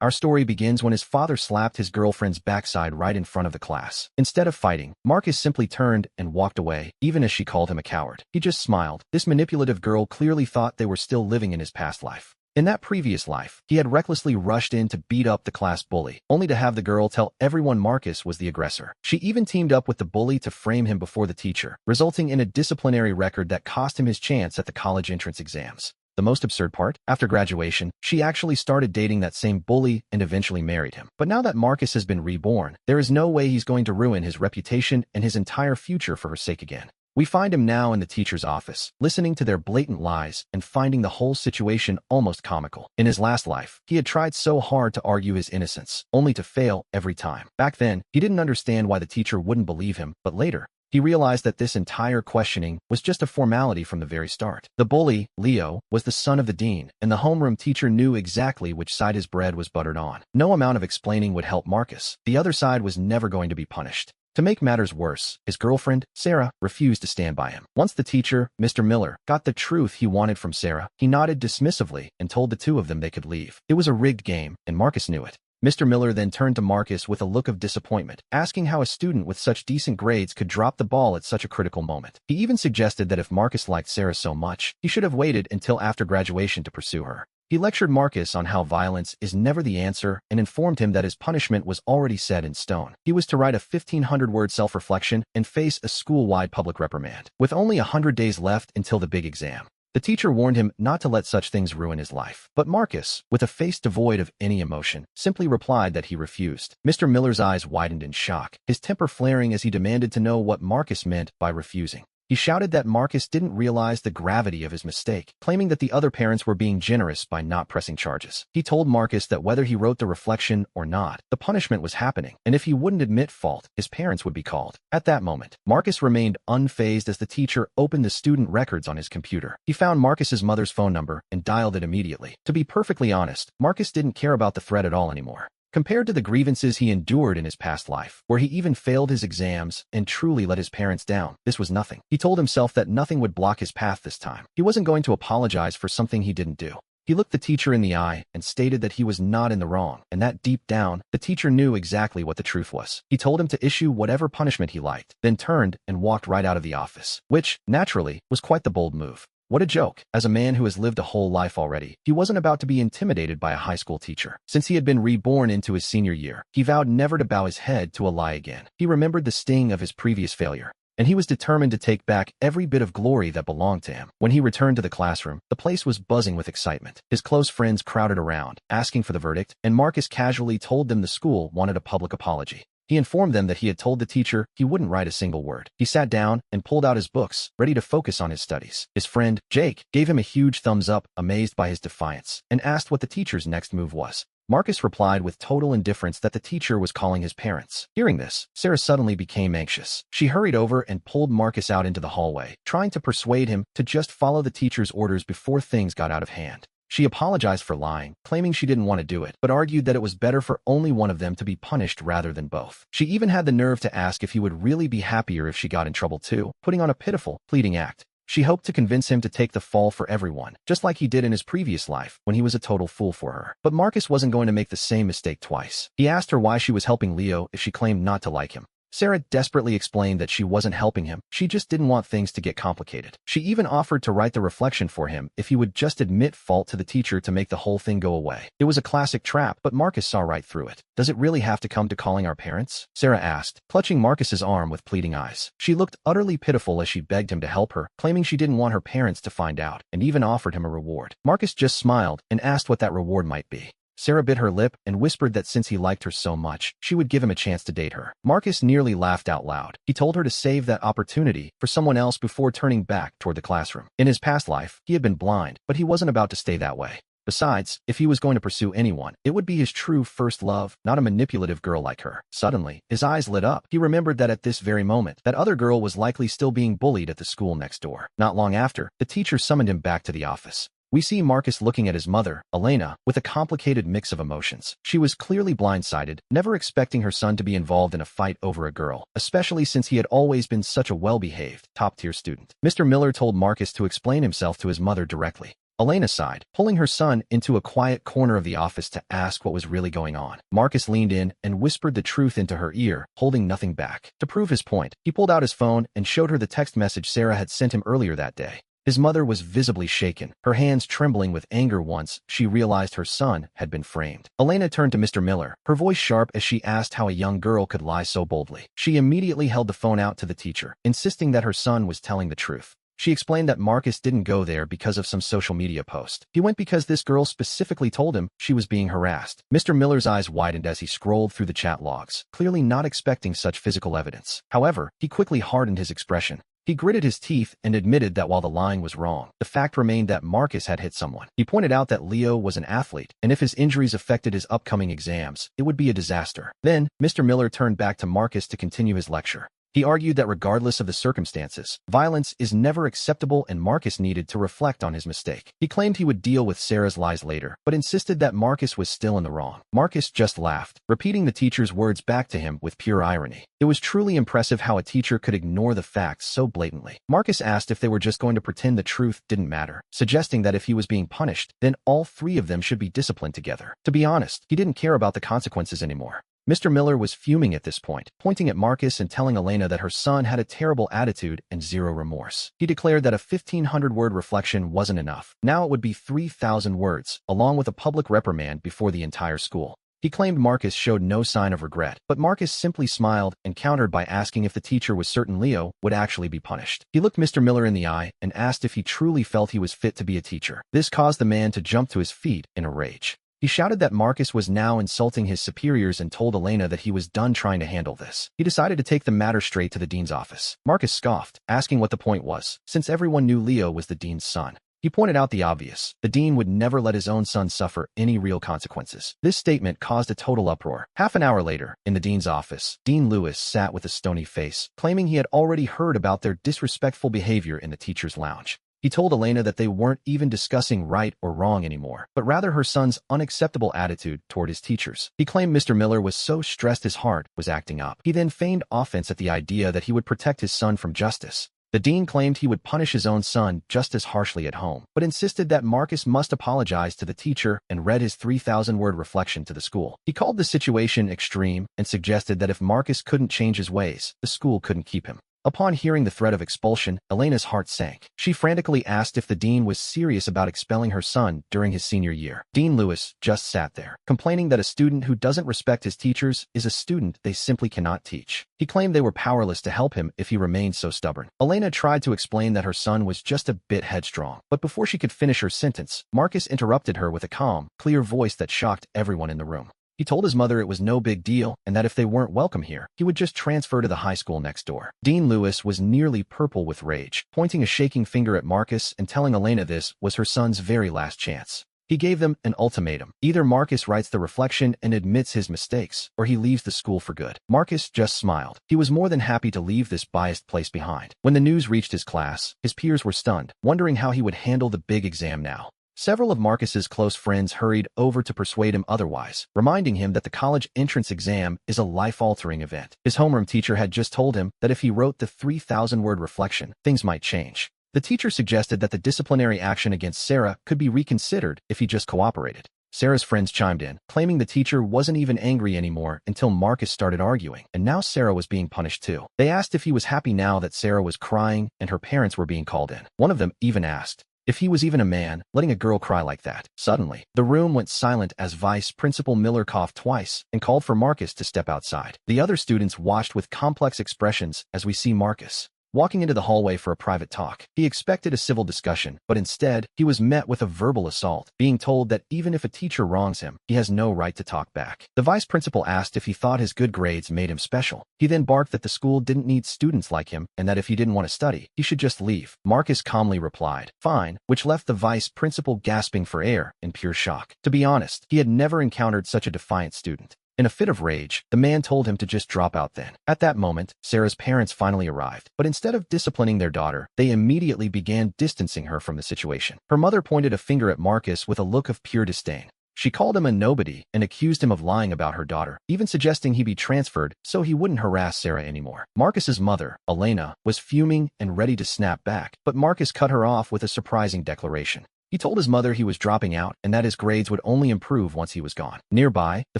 Our story begins when his father slapped his girlfriend's backside right in front of the class. Instead of fighting, Marcus simply turned and walked away, even as she called him a coward. He just smiled. This manipulative girl clearly thought they were still living in his past life. In that previous life, he had recklessly rushed in to beat up the class bully, only to have the girl tell everyone Marcus was the aggressor. She even teamed up with the bully to frame him before the teacher, resulting in a disciplinary record that cost him his chance at the college entrance exams. The most absurd part? After graduation, she actually started dating that same bully and eventually married him. But now that Marcus has been reborn, there is no way he's going to ruin his reputation and his entire future for her sake again. We find him now in the teacher's office, listening to their blatant lies and finding the whole situation almost comical. In his last life, he had tried so hard to argue his innocence, only to fail every time. Back then, he didn't understand why the teacher wouldn't believe him, but later, he realized that this entire questioning was just a formality from the very start. The bully, Leo, was the son of the dean, and the homeroom teacher knew exactly which side his bread was buttered on. No amount of explaining would help Marcus. The other side was never going to be punished. To make matters worse, his girlfriend, Sarah, refused to stand by him. Once the teacher, Mr. Miller, got the truth he wanted from Sarah, he nodded dismissively and told the two of them they could leave. It was a rigged game, and Marcus knew it. Mr. Miller then turned to Marcus with a look of disappointment, asking how a student with such decent grades could drop the ball at such a critical moment. He even suggested that if Marcus liked Sarah so much, he should have waited until after graduation to pursue her. He lectured Marcus on how violence is never the answer and informed him that his punishment was already set in stone. He was to write a 1,500-word self-reflection and face a school-wide public reprimand, with only 100 days left until the big exam. The teacher warned him not to let such things ruin his life. But Marcus, with a face devoid of any emotion, simply replied that he refused. Mr. Miller's eyes widened in shock, his temper flaring as he demanded to know what Marcus meant by refusing. He shouted that Marcus didn't realize the gravity of his mistake, claiming that the other parents were being generous by not pressing charges. He told Marcus that whether he wrote the reflection or not, the punishment was happening, and if he wouldn't admit fault, his parents would be called. At that moment, Marcus remained unfazed as the teacher opened the student records on his computer. He found Marcus's mother's phone number and dialed it immediately. To be perfectly honest, Marcus didn't care about the threat at all anymore. Compared to the grievances he endured in his past life, where he even failed his exams and truly let his parents down, this was nothing. He told himself that nothing would block his path this time. He wasn't going to apologize for something he didn't do. He looked the teacher in the eye and stated that he was not in the wrong, and that deep down, the teacher knew exactly what the truth was. He told him to issue whatever punishment he liked, then turned and walked right out of the office, which, naturally, was quite the bold move. What a joke. As a man who has lived a whole life already, he wasn't about to be intimidated by a high school teacher. Since he had been reborn into his senior year, he vowed never to bow his head to a lie again. He remembered the sting of his previous failure, and he was determined to take back every bit of glory that belonged to him. When he returned to the classroom, the place was buzzing with excitement. His close friends crowded around, asking for the verdict, and Marcus casually told them the school wanted a public apology. He informed them that he had told the teacher he wouldn't write a single word. He sat down and pulled out his books, ready to focus on his studies. His friend, Jake, gave him a huge thumbs up, amazed by his defiance, and asked what the teacher's next move was. Marcus replied with total indifference that the teacher was calling his parents. Hearing this, Sarah suddenly became anxious. She hurried over and pulled Marcus out into the hallway, trying to persuade him to just follow the teacher's orders before things got out of hand. She apologized for lying, claiming she didn't want to do it, but argued that it was better for only one of them to be punished rather than both. She even had the nerve to ask if he would really be happier if she got in trouble too, putting on a pitiful, pleading act. She hoped to convince him to take the fall for everyone, just like he did in his previous life when he was a total fool for her. But Marcus wasn't going to make the same mistake twice. He asked her why she was helping Leo if she claimed not to like him. Sarah desperately explained that she wasn't helping him, she just didn't want things to get complicated. She even offered to write the reflection for him if he would just admit fault to the teacher to make the whole thing go away. It was a classic trap, but Marcus saw right through it. Does it really have to come to calling our parents? Sarah asked, clutching Marcus's arm with pleading eyes. She looked utterly pitiful as she begged him to help her, claiming she didn't want her parents to find out, and even offered him a reward. Marcus just smiled and asked what that reward might be. Sarah bit her lip and whispered that since he liked her so much, she would give him a chance to date her. Marcus nearly laughed out loud. He told her to save that opportunity for someone else before turning back toward the classroom. In his past life, he had been blind, but he wasn't about to stay that way. Besides, if he was going to pursue anyone, it would be his true first love, not a manipulative girl like her. Suddenly, his eyes lit up. He remembered that at this very moment, that other girl was likely still being bullied at the school next door. Not long after, the teacher summoned him back to the office. We see Marcus looking at his mother, Elena, with a complicated mix of emotions. She was clearly blindsided, never expecting her son to be involved in a fight over a girl, especially since he had always been such a well-behaved, top-tier student. Mr. Miller told Marcus to explain himself to his mother directly. Elena sighed, pulling her son into a quiet corner of the office to ask what was really going on. Marcus leaned in and whispered the truth into her ear, holding nothing back. To prove his point, he pulled out his phone and showed her the text message Sarah had sent him earlier that day. His mother was visibly shaken, her hands trembling with anger once she realized her son had been framed. Elena turned to Mr. Miller, her voice sharp as she asked how a young girl could lie so boldly. She immediately held the phone out to the teacher, insisting that her son was telling the truth. She explained that Marcus didn't go there because of some social media post. He went because this girl specifically told him she was being harassed. Mr. Miller's eyes widened as he scrolled through the chat logs, clearly not expecting such physical evidence. However, he quickly hardened his expression. He gritted his teeth and admitted that while the lying was wrong, the fact remained that Marcus had hit someone. He pointed out that Leo was an athlete, and if his injuries affected his upcoming exams, it would be a disaster. Then, Mr. Miller turned back to Marcus to continue his lecture. He argued that regardless of the circumstances, violence is never acceptable and Marcus needed to reflect on his mistake. He claimed he would deal with Sarah's lies later, but insisted that Marcus was still in the wrong. Marcus just laughed, repeating the teacher's words back to him with pure irony. It was truly impressive how a teacher could ignore the facts so blatantly. Marcus asked if they were just going to pretend the truth didn't matter, suggesting that if he was being punished, then all three of them should be disciplined together. To be honest, he didn't care about the consequences anymore. Mr. Miller was fuming at this point, pointing at Marcus and telling Elena that her son had a terrible attitude and zero remorse. He declared that a 1,500-word reflection wasn't enough. Now it would be 3,000 words, along with a public reprimand before the entire school. He claimed Marcus showed no sign of regret, but Marcus simply smiled and countered by asking if the teacher was certain Leo would actually be punished. He looked Mr. Miller in the eye and asked if he truly felt he was fit to be a teacher. This caused the man to jump to his feet in a rage. He shouted that Marcus was now insulting his superiors and told Elena that he was done trying to handle this. He decided to take the matter straight to the dean's office. Marcus scoffed, asking what the point was, since everyone knew Leo was the dean's son. He pointed out the obvious. The dean would never let his own son suffer any real consequences. This statement caused a total uproar. Half an hour later, in the dean's office, Dean Lewis sat with a stony face, claiming he had already heard about their disrespectful behavior in the teacher's lounge. He told Elena that they weren't even discussing right or wrong anymore, but rather her son's unacceptable attitude toward his teachers. He claimed Mr. Miller was so stressed his heart was acting up. He then feigned offense at the idea that he would protect his son from justice. The dean claimed he would punish his own son just as harshly at home, but insisted that Marcus must apologize to the teacher and read his 3,000-word reflection to the school. He called the situation extreme and suggested that if Marcus couldn't change his ways, the school couldn't keep him. Upon hearing the threat of expulsion, Elena's heart sank. She frantically asked if the dean was serious about expelling her son during his senior year. Dean Lewis just sat there, complaining that a student who doesn't respect his teachers is a student they simply cannot teach. He claimed they were powerless to help him if he remained so stubborn. Elena tried to explain that her son was just a bit headstrong, but before she could finish her sentence, Marcus interrupted her with a calm, clear voice that shocked everyone in the room. He told his mother it was no big deal and that if they weren't welcome here, he would just transfer to the high school next door. Dean Lewis was nearly purple with rage, pointing a shaking finger at Marcus and telling Elena this was her son's very last chance. He gave them an ultimatum. Either Marcus writes the reflection and admits his mistakes, or he leaves the school for good. Marcus just smiled. He was more than happy to leave this biased place behind. When the news reached his class, his peers were stunned, wondering how he would handle the big exam now. Several of Marcus's close friends hurried over to persuade him otherwise, reminding him that the college entrance exam is a life-altering event. His homeroom teacher had just told him that if he wrote the 3,000-word reflection, things might change. The teacher suggested that the disciplinary action against Sarah could be reconsidered if he just cooperated. Sarah's friends chimed in, claiming the teacher wasn't even angry anymore until Marcus started arguing, and now Sarah was being punished too. They asked if he was happy now that Sarah was crying and her parents were being called in. One of them even asked if he was even a man, letting a girl cry like that. Suddenly, the room went silent as Vice Principal Miller coughed twice and called for Marcus to step outside. The other students watched with complex expressions as we see Marcus walking into the hallway for a private talk. He expected a civil discussion, but instead, he was met with a verbal assault, being told that even if a teacher wrongs him, he has no right to talk back. The vice principal asked if he thought his good grades made him special. He then barked that the school didn't need students like him and that if he didn't want to study, he should just leave. Marcus calmly replied, "Fine," which left the vice principal gasping for air in pure shock. To be honest, he had never encountered such a defiant student. In a fit of rage, the man told him to just drop out then. At that moment, Sarah's parents finally arrived, but instead of disciplining their daughter, they immediately began distancing her from the situation. Her mother pointed a finger at Marcus with a look of pure disdain. She called him a nobody and accused him of lying about her daughter, even suggesting he be transferred so he wouldn't harass Sarah anymore. Marcus's mother, Elena, was fuming and ready to snap back, but Marcus cut her off with a surprising declaration. He told his mother he was dropping out and that his grades would only improve once he was gone. Nearby, the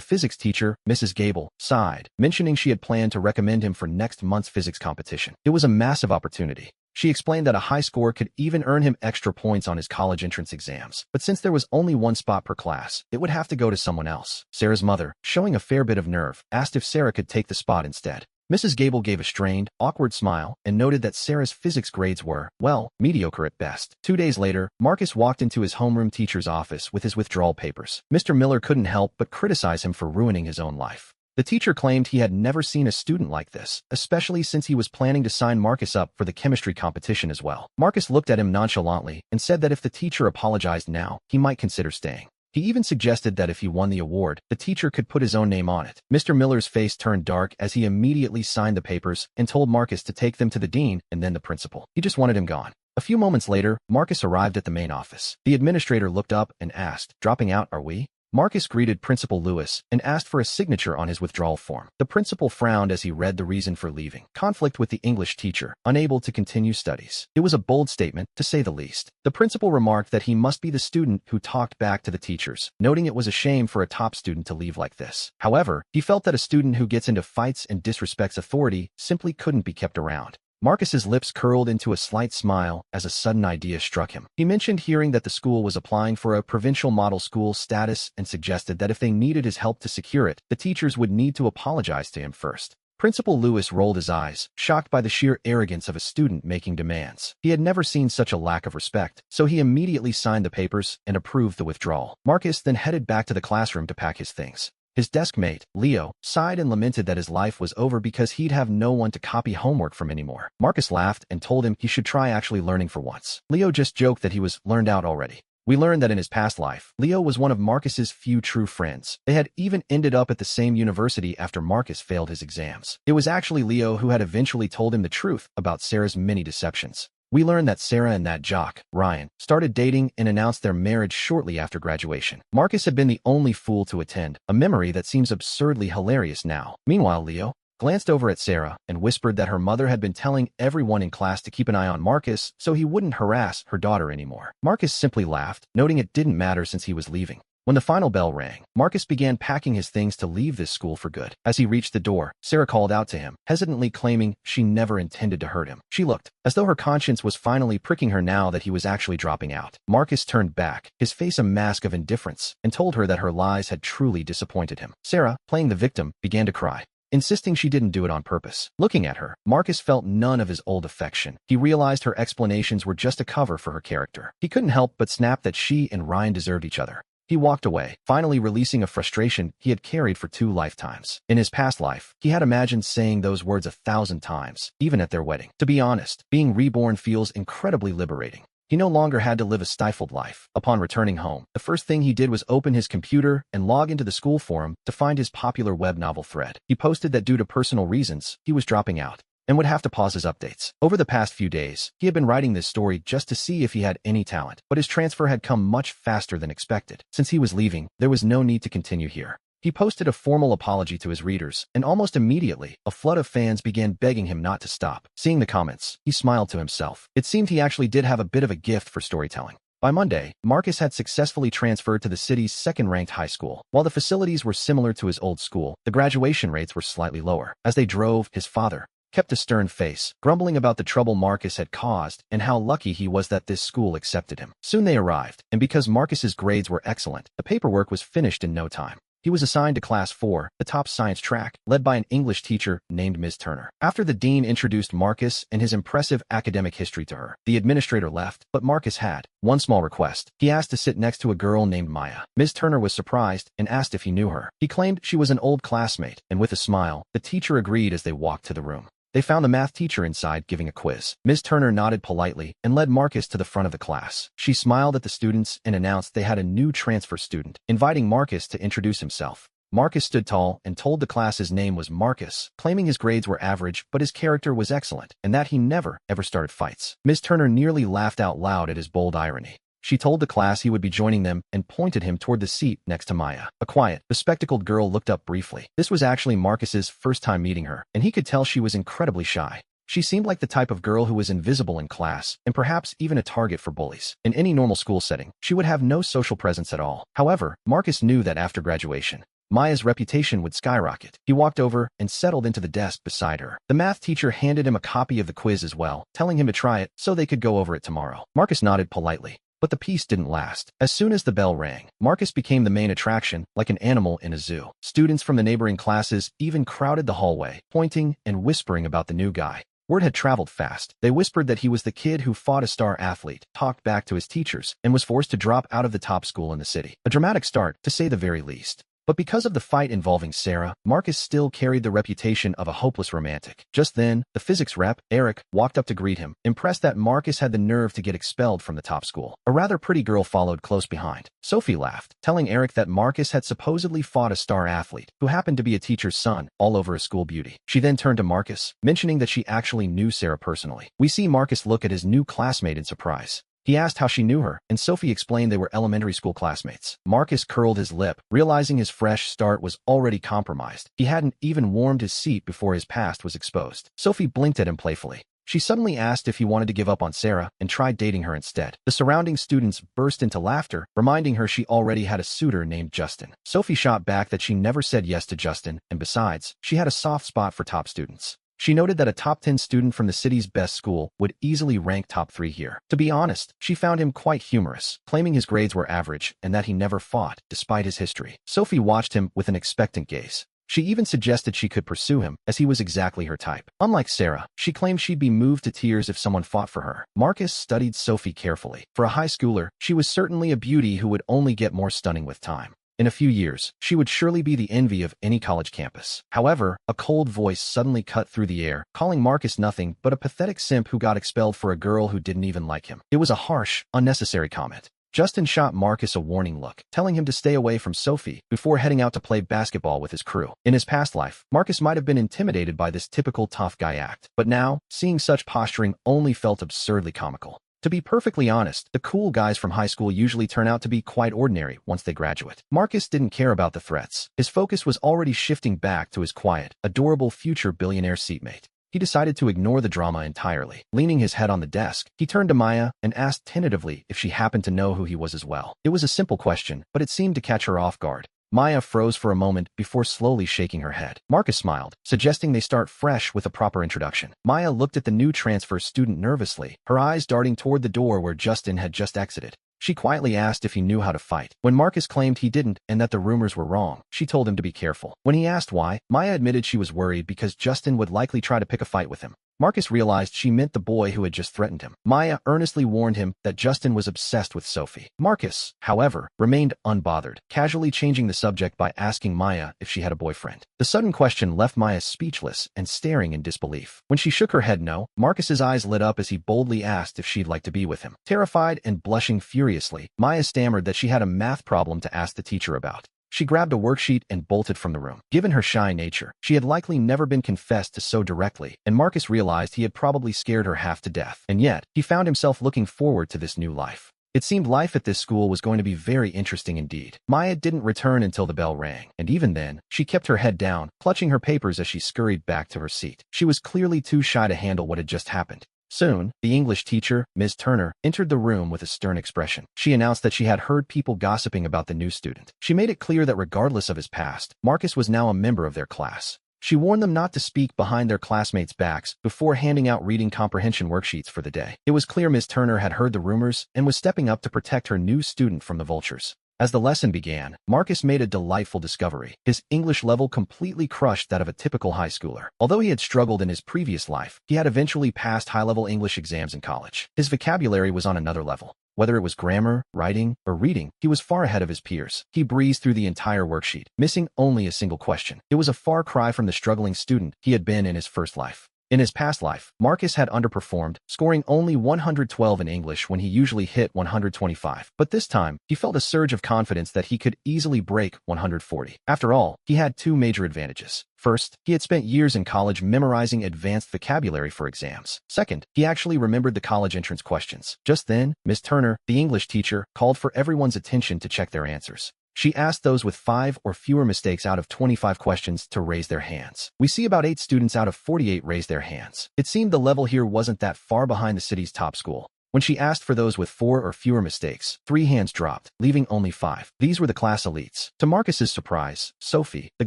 physics teacher, Mrs. Gable, sighed, mentioning she had planned to recommend him for next month's physics competition. It was a massive opportunity. She explained that a high score could even earn him extra points on his college entrance exams. But since there was only one spot per class, it would have to go to someone else. Sarah's mother, showing a fair bit of nerve, asked if Sarah could take the spot instead. Mrs. Gable gave a strained, awkward smile and noted that Sarah's physics grades were, well, mediocre at best. 2 days later, Marcus walked into his homeroom teacher's office with his withdrawal papers. Mr. Miller couldn't help but criticize him for ruining his own life. The teacher claimed he had never seen a student like this, especially since he was planning to sign Marcus up for the chemistry competition as well. Marcus looked at him nonchalantly and said that if the teacher apologized now, he might consider staying. He even suggested that if he won the award, the teacher could put his own name on it. Mr. Miller's face turned dark as he immediately signed the papers and told Marcus to take them to the dean and then the principal. He just wanted him gone. A few moments later, Marcus arrived at the main office. The administrator looked up and asked, "Dropping out, are we?" Marcus greeted Principal Lewis and asked for a signature on his withdrawal form. The principal frowned as he read the reason for leaving. Conflict with the English teacher, unable to continue studies. It was a bold statement, to say the least. The principal remarked that he must be the student who talked back to the teachers, noting it was a shame for a top student to leave like this. However, he felt that a student who gets into fights and disrespects authority simply couldn't be kept around. Marcus's lips curled into a slight smile as a sudden idea struck him. He mentioned hearing that the school was applying for a provincial model school status and suggested that if they needed his help to secure it, the teachers would need to apologize to him first. Principal Lewis rolled his eyes, shocked by the sheer arrogance of a student making demands. He had never seen such a lack of respect, so he immediately signed the papers and approved the withdrawal. Marcus then headed back to the classroom to pack his things. His desk mate, Leo, sighed and lamented that his life was over because he'd have no one to copy homework from anymore. Marcus laughed and told him he should try actually learning for once. Leo just joked that he was learned out already. We learned that in his past life, Leo was one of Marcus's few true friends. They had even ended up at the same university after Marcus failed his exams. It was actually Leo who had eventually told him the truth about Sarah's many deceptions. We learned that Sarah and that jock, Ryan, started dating and announced their marriage shortly after graduation. Marcus had been the only fool to attend, a memory that seems absurdly hilarious now. Meanwhile, Leo glanced over at Sarah and whispered that her mother had been telling everyone in class to keep an eye on Marcus so he wouldn't harass her daughter anymore. Marcus simply laughed, noting it didn't matter since he was leaving. When the final bell rang, Marcus began packing his things to leave this school for good. As he reached the door, Sarah called out to him, hesitantly claiming she never intended to hurt him. She looked as though her conscience was finally pricking her now that he was actually dropping out. Marcus turned back, his face a mask of indifference, and told her that her lies had truly disappointed him. Sarah, playing the victim, began to cry, insisting she didn't do it on purpose. Looking at her, Marcus felt none of his old affection. He realized her explanations were just a cover for her character. He couldn't help but snap that she and Ryan deserved each other. He walked away, finally releasing a frustration he had carried for 2 lifetimes. In his past life, he had imagined saying those words 1,000 times, even at their wedding. To be honest, being reborn feels incredibly liberating. He no longer had to live a stifled life. Upon returning home, the first thing he did was open his computer and log into the school forum to find his popular web novel thread. He posted that due to personal reasons, he was dropping out and would have to pause his updates. Over the past few days, he had been writing this story just to see if he had any talent, but his transfer had come much faster than expected. Since he was leaving, there was no need to continue here. He posted a formal apology to his readers, and almost immediately, a flood of fans began begging him not to stop. Seeing the comments, he smiled to himself. It seemed he actually did have a bit of a gift for storytelling. By Monday, Marcus had successfully transferred to the city's second-ranked high school. While the facilities were similar to his old school, the graduation rates were slightly lower. As they drove, his father kept a stern face, grumbling about the trouble Marcus had caused and how lucky he was that this school accepted him. Soon they arrived, and because Marcus's grades were excellent, the paperwork was finished in no time. He was assigned to Class 4, the top science track, led by an English teacher named Ms. Turner. After the dean introduced Marcus and his impressive academic history to her, the administrator left, but Marcus had one small request. He asked to sit next to a girl named Maya. Ms. Turner was surprised and asked if he knew her. He claimed she was an old classmate, and with a smile, the teacher agreed as they walked to the room. They found the math teacher inside giving a quiz. Ms. Turner nodded politely and led Marcus to the front of the class. She smiled at the students and announced they had a new transfer student, inviting Marcus to introduce himself. Marcus stood tall and told the class his name was Marcus, claiming his grades were average but his character was excellent and that he never, ever started fights. Ms. Turner nearly laughed out loud at his bold irony. She told the class he would be joining them and pointed him toward the seat next to Maya. A quiet, bespectacled girl looked up briefly. This was actually Marcus's first time meeting her, and he could tell she was incredibly shy. She seemed like the type of girl who was invisible in class, and perhaps even a target for bullies. In any normal school setting, she would have no social presence at all. However, Marcus knew that after graduation, Maya's reputation would skyrocket. He walked over and settled into the desk beside her. The math teacher handed him a copy of the quiz as well, telling him to try it so they could go over it tomorrow. Marcus nodded politely. But the peace didn't last. As soon as the bell rang, Marcus became the main attraction, like an animal in a zoo. Students from the neighboring classes even crowded the hallway, pointing and whispering about the new guy. Word had traveled fast. They whispered that he was the kid who fought a star athlete, talked back to his teachers, and was forced to drop out of the top school in the city. A dramatic start, to say the very least. But because of the fight involving Sarah, Marcus still carried the reputation of a hopeless romantic. Just then, the physics rep, Eric, walked up to greet him, impressed that Marcus had the nerve to get expelled from the top school. A rather pretty girl followed close behind. Sophie laughed, telling Eric that Marcus had supposedly fought a star athlete, who happened to be a teacher's son, all over a school beauty. She then turned to Marcus, mentioning that she actually knew Sarah personally. We see Marcus look at his new classmate in surprise. He asked how she knew her, and Sophie explained they were elementary school classmates. Marcus curled his lip, realizing his fresh start was already compromised. He hadn't even warmed his seat before his past was exposed. Sophie blinked at him playfully. She suddenly asked if he wanted to give up on Sarah and try dating her instead. The surrounding students burst into laughter, reminding her she already had a suitor named Justin. Sophie shot back that she never said yes to Justin, and besides, she had a soft spot for top students. She noted that a top 10 student from the city's best school would easily rank top 3 here. To be honest, she found him quite humorous, claiming his grades were average and that he never fought, despite his history. Sophie watched him with an expectant gaze. She even suggested she could pursue him, as he was exactly her type. Unlike Sarah, she claimed she'd be moved to tears if someone fought for her. Marcus studied Sophie carefully. For a high schooler, she was certainly a beauty who would only get more stunning with time. In a few years, she would surely be the envy of any college campus. However, a cold voice suddenly cut through the air, calling Marcus nothing but a pathetic simp who got expelled for a girl who didn't even like him. It was a harsh, unnecessary comment. Justin shot Marcus a warning look, telling him to stay away from Sophie before heading out to play basketball with his crew. In his past life, Marcus might have been intimidated by this typical tough guy act, but now, seeing such posturing only felt absurdly comical. To be perfectly honest, the cool guys from high school usually turn out to be quite ordinary once they graduate. Marcus didn't care about the threats. His focus was already shifting back to his quiet, adorable future billionaire seatmate. He decided to ignore the drama entirely. Leaning his head on the desk, he turned to Maya and asked tentatively if she happened to know who he was as well. It was a simple question, but it seemed to catch her off guard. Maya froze for a moment before slowly shaking her head. Marcus smiled, suggesting they start fresh with a proper introduction. Maya looked at the new transfer student nervously, her eyes darting toward the door where Justin had just exited. She quietly asked if he knew how to fight. When Marcus claimed he didn't and that the rumors were wrong, she told him to be careful. When he asked why, Maya admitted she was worried because Justin would likely try to pick a fight with him. Marcus realized she meant the boy who had just threatened him. Maya earnestly warned him that Justin was obsessed with Sophie. Marcus, however, remained unbothered, casually changing the subject by asking Maya if she had a boyfriend. The sudden question left Maya speechless and staring in disbelief. When she shook her head no, Marcus's eyes lit up as he boldly asked if she'd like to be with him. Terrified and blushing furiously, Maya stammered that she had a math problem to ask the teacher about. She grabbed a worksheet and bolted from the room. Given her shy nature, she had likely never been confessed to so directly, and Marcus realized he had probably scared her half to death. And yet, he found himself looking forward to this new life. It seemed life at this school was going to be very interesting indeed. Maya didn't return until the bell rang, and even then, she kept her head down, clutching her papers as she scurried back to her seat. She was clearly too shy to handle what had just happened. Soon, the English teacher, Ms. Turner, entered the room with a stern expression. She announced that she had heard people gossiping about the new student. She made it clear that regardless of his past, Marcus was now a member of their class. She warned them not to speak behind their classmates' backs before handing out reading comprehension worksheets for the day. It was clear Ms. Turner had heard the rumors and was stepping up to protect her new student from the vultures. As the lesson began, Marcus made a delightful discovery. His English level completely crushed that of a typical high schooler. Although he had struggled in his previous life, he had eventually passed high-level English exams in college. His vocabulary was on another level. Whether it was grammar, writing, or reading, he was far ahead of his peers. He breezed through the entire worksheet, missing only a single question. It was a far cry from the struggling student he had been in his first life. In his past life, Marcus had underperformed, scoring only 112 in English when he usually hit 125. But this time, he felt a surge of confidence that he could easily break 140. After all, he had two major advantages. First, he had spent years in college memorizing advanced vocabulary for exams. Second, he actually remembered the college entrance questions. Just then, Ms. Turner, the English teacher, called for everyone's attention to check their answers. She asked those with 5 or fewer mistakes out of 25 questions to raise their hands. We see about 8 students out of 48 raise their hands. It seemed the level here wasn't that far behind the city's top school. When she asked for those with 4 or fewer mistakes, 3 hands dropped, leaving only 5. These were the class elites. To Marcus's surprise, Sophie, the